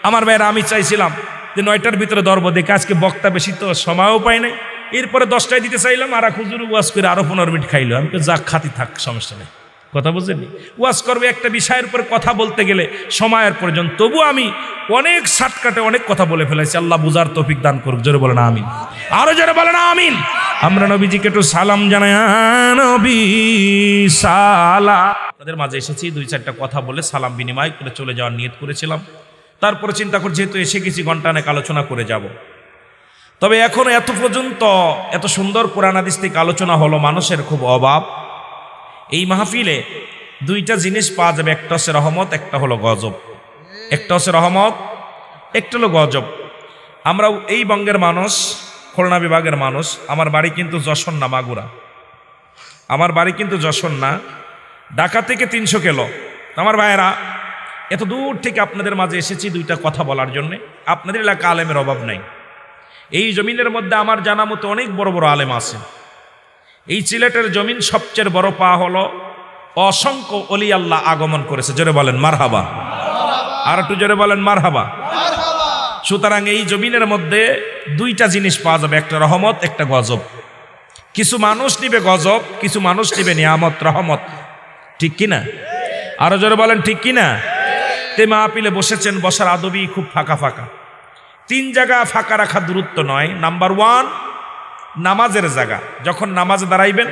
আমার ভাইয়েরা, আমি চাইছিলাম যে 9টার ভিতরে ধরবো, দেখে আজকে বক্তা বেশি তো সময়ও পাই নাই। এরপরে 10টায় দিতে চাইলাম, আর হুজুর ওয়াজ করে আরো 15 মিনিট খাইলো। আমি তো যাক, খাতি থাক, সমস্যা নেই। কথা বুঝেনি? ওয়াজ করবে একটা বিষয়ের উপরে কথা বলতে গেলে সময়ের প্রয়োজন, তবু আমি অনেক শর্টকাটে অনেক কথা বলে ফেলেছি। আল্লাহ বুঝার তৌফিক দান করুক। জোরে বলেন আমিন। আরো জোরে বলেন আমিন। আমরা নবীজিকে একটু সালাম জানাই, নবী সালাম। তাদের মাঝে এসেছি, 2-4টা কথা বলে সালাম বিনিময় করে চলে যাওয়ার নিয়ত করেছিলাম। তারপরে চিন্তা করে যেহেতু এসে গেছি, ঘন্টাখানেক আলোচনা করে যাব। তবে এখন এত পর্যন্ত এত সুন্দর কোরআন হাদিস থেকে আলোচনা হলো, মানুষের খুব অভাব। এই মাহফিলে 2টা জিনিস পাওয়া যাবে, একটা হচ্ছে রহমত, একটা হলো গজব। একটা হচ্ছে রহমত, একটা হলো গজব। আমরা এই বঙ্গের মানুষ, খুলনা বিভাগের মানুষ। আমার বাড়ি কিন্তু যশোর না, মাগুরা। আমার বাড়ি কিন্তু যশোর না, ঢাকা থেকে 300 কিলো। আমার ভাইয়েরা, এত দূর থেকে আপনাদের মাঝে এসেছি 2টা কথা বলার জন্যে। আপনাদের এলাকা আলেমের অভাব নাই। এই জমিনের মধ্যে আমার জানা মতো অনেক বড় বড় আলেম আছে। এই সিলেটের জমিন সবচেয়ে বড় পা হলো অসংখ্য অলি আল্লাহ আগমন করেছে। জোরে বলেন মারহাবা। আর একটু জোরে বলেন মারহাবা। সুতরাং এই জমিনের মধ্যে 2টা জিনিস পাওয়া যাবে, একটা রহমত, একটা গজব। কিছু মানুষ নিবে গজব, কিছু মানুষ নিবে নিয়ামত, রহমত। ঠিক কিনা? আরো জোরে বলেন ঠিক কিনা? তে মাহফিলে বসেছেন, বসার আদবই খুব ফাঁকা ফাঁকা। 3 জায়গা ফাঁকা রাখা দূরত্ব নয়। নাম্বার 1, নামাজের জায়গা। যখন নামাজে দাঁড়াইবেন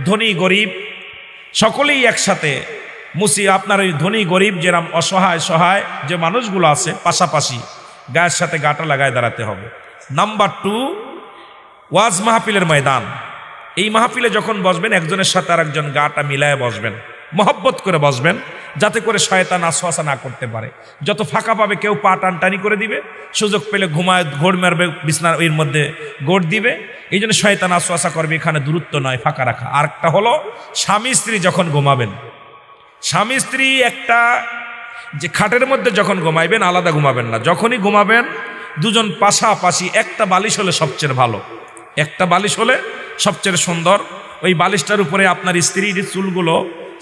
ধনী গরিব সকলেই একসাথে আপনার ওই ধনী গরিব যেরকম অসহায় সহায় যে মানুষগুলো আছে পাশাপাশি গায়ের সাথে গাটা লাগায় দাঁড়াতে হবে। নাম্বার 2, ওয়াজ মাহফিলের ময়দান। এই মাহফিলে যখন বসবেন একজনের সাথে আর একজন গাটা মিলায় বসবেন, মহব্বত করে বসবেন, যাতে করে শয়তান আসওয়াসা না করতে পারে। যত ফাঁকা পাবে কেউ পা টানটানি করে দিবে, সুযোগ পেলে ঘুমায় ঘোড় মারবে, বিছনার ওই মধ্যে গোড় দিবে। এই জন্য শয়তান আসওয়াসা করবে, এখানে দূরত্ব নয়, ফাঁকা রাখা। আর একটা হলো স্বামী স্ত্রী যখন ঘুমাবেন, স্বামী স্ত্রী একটা যে খাটের মধ্যে যখন ঘুমাইবেন আলাদা ঘুমাবেন না, যখনই ঘুমাবেন দুজন পাশাপাশি একটা বালিশ হলে সবচেয়ে ভালো, একটা বালিশ হলে সবচেয়ে সুন্দর। ওই বালিশটার উপরে আপনার স্ত্রীর চুলগুলো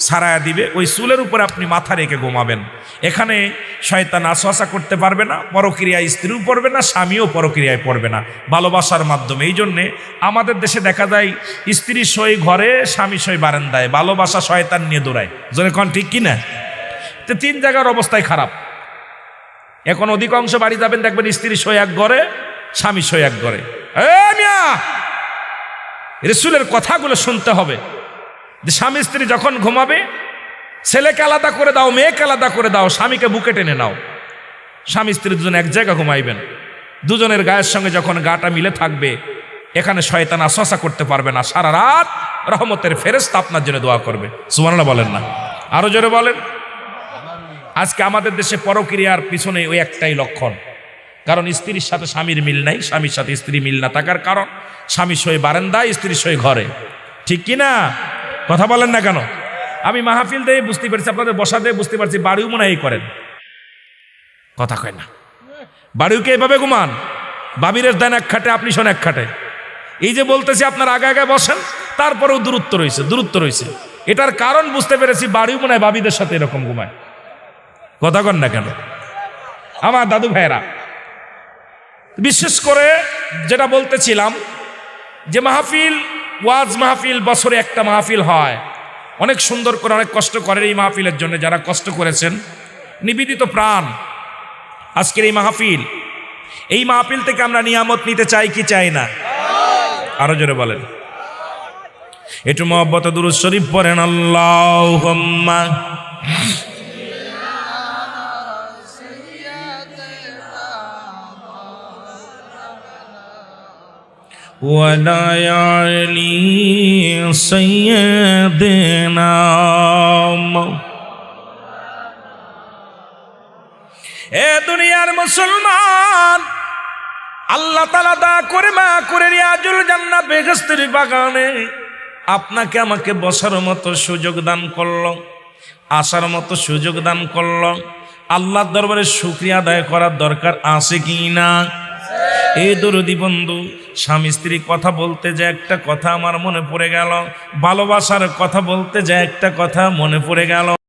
ছাড়ায়া দিবে, ওই চুলের উপরে আপনি মাথা রেখে ঘুমাবেন। এখানে শয়তান আসওয়াসা করতে পারবে না, পরক্রিয়ায় স্ত্রীও পড়বে না, স্বামীও পরক্রিয়ায় পড়বে না, ভালোবাসার মাধ্যমে। এই জন্যে আমাদের দেশে দেখা যায় স্ত্রী সই ঘরে, স্বামী সই বারান্দায়, ভালোবাসা শয়তান নিয়ে দৌড়ায়। জোরে কোন ঠিক কিনা? তো 3 জায়গার অবস্থায় খারাপ। এখন অধিকাংশ বাড়ি যাবেন দেখবেন স্ত্রী সই এক ঘরে, স্বামী সই এক ঘরে। রাসূলের কথাগুলো শুনতে হবে যে স্বামী স্ত্রী যখন ঘুমাবে ছেলেকে আলাদা করে দাও, মেয়েকে আলাদা করে দাও, স্বামীকে বুকে টেনে নাও। স্বামী স্ত্রী দুজন এক জায়গায় ঘুমাইবেন, দুজনের গায়ের সঙ্গে যখন গাটা মিলে থাকবে এখানে শয়তান আসওয়াসা করতে পারবে না। সারা রাত রহমতের ফেরেশতা আপনার জন্য দোয়া করবে। সুবহানাল্লাহ বলেন না? আরো জোরে বলেন। আজকে আমাদের দেশে পরক্রিয়ার পিছনে ওই একটাই লক্ষণ, কারণ স্ত্রীর সাথে স্বামীর মিল নাই, স্বামীর সাথে স্ত্রী মিল না থাকার কারণ স্বামী সই বারান্দায়, স্ত্রী সই ঘরে। ঠিক কিনা? কথা বলেন না কেন? আমি মাহফিল দিয়ে বুঝতে পারছি, আপনাদের বসা দিয়ে বুঝতে পারছি বাড়িও মনে হয় করেন, কথা কয় না। বাড়িওকে এভাবে ঘুমান, বাবিরের দেন এক খাটে, আপনি শোন এক খাটে। এই যে বলতেছি আপনার আগে আগে বসেন, তারপরেও দূরত্ব রয়েছে। এটার কারণ বুঝতে পেরেছি, বাড়িও মনে হয় বাবিদের সাথে এরকম ঘুমায়। কথা কন না কেন? আমার দাদু ভাইয়েরা, বিশেষ করে যেটা বলতেছিলাম যে মাহফিল, ওয়াজ মাহফিল বছরে একটা মাহফিল হয়, অনেক সুন্দর করে, অনেক কষ্ট করেন এই মাহফিলের জন্য। যারা কষ্ট করেছেন নিবেদিত প্রাণ আজকের এই মাহফিল থেকে আমরা নিয়ামত নিতে চাই কি চাই না? আরো জোরে বলেন। একটু মহব্বতে দুরূদ শরীফ পড়েন। আল্লাহুম্মা ওয়ালা আলি সাইয়্যিদিনা। এ দুনিয়ার মুসলমান, আল্লাহ তাআলা দয়া করে মা করে রিয়াজুল জান্নাত বেহেশতের বাগানে আপনাকে আমাকে বসার মতো সুযোগ দান করলো, আসার মতো সুযোগ দান করলো। আল্লাহর দরবারে শুকরিয়া আদায় করার দরকার আছে কি না? এই দরদি বন্ধু, স্বামী স্ত্রী কথা বলতে যে একটা কথা আমার মনে পড়ে গেল, ভালোবাসার কথা বলতে যে একটা কথা মনে পড়ে গেল।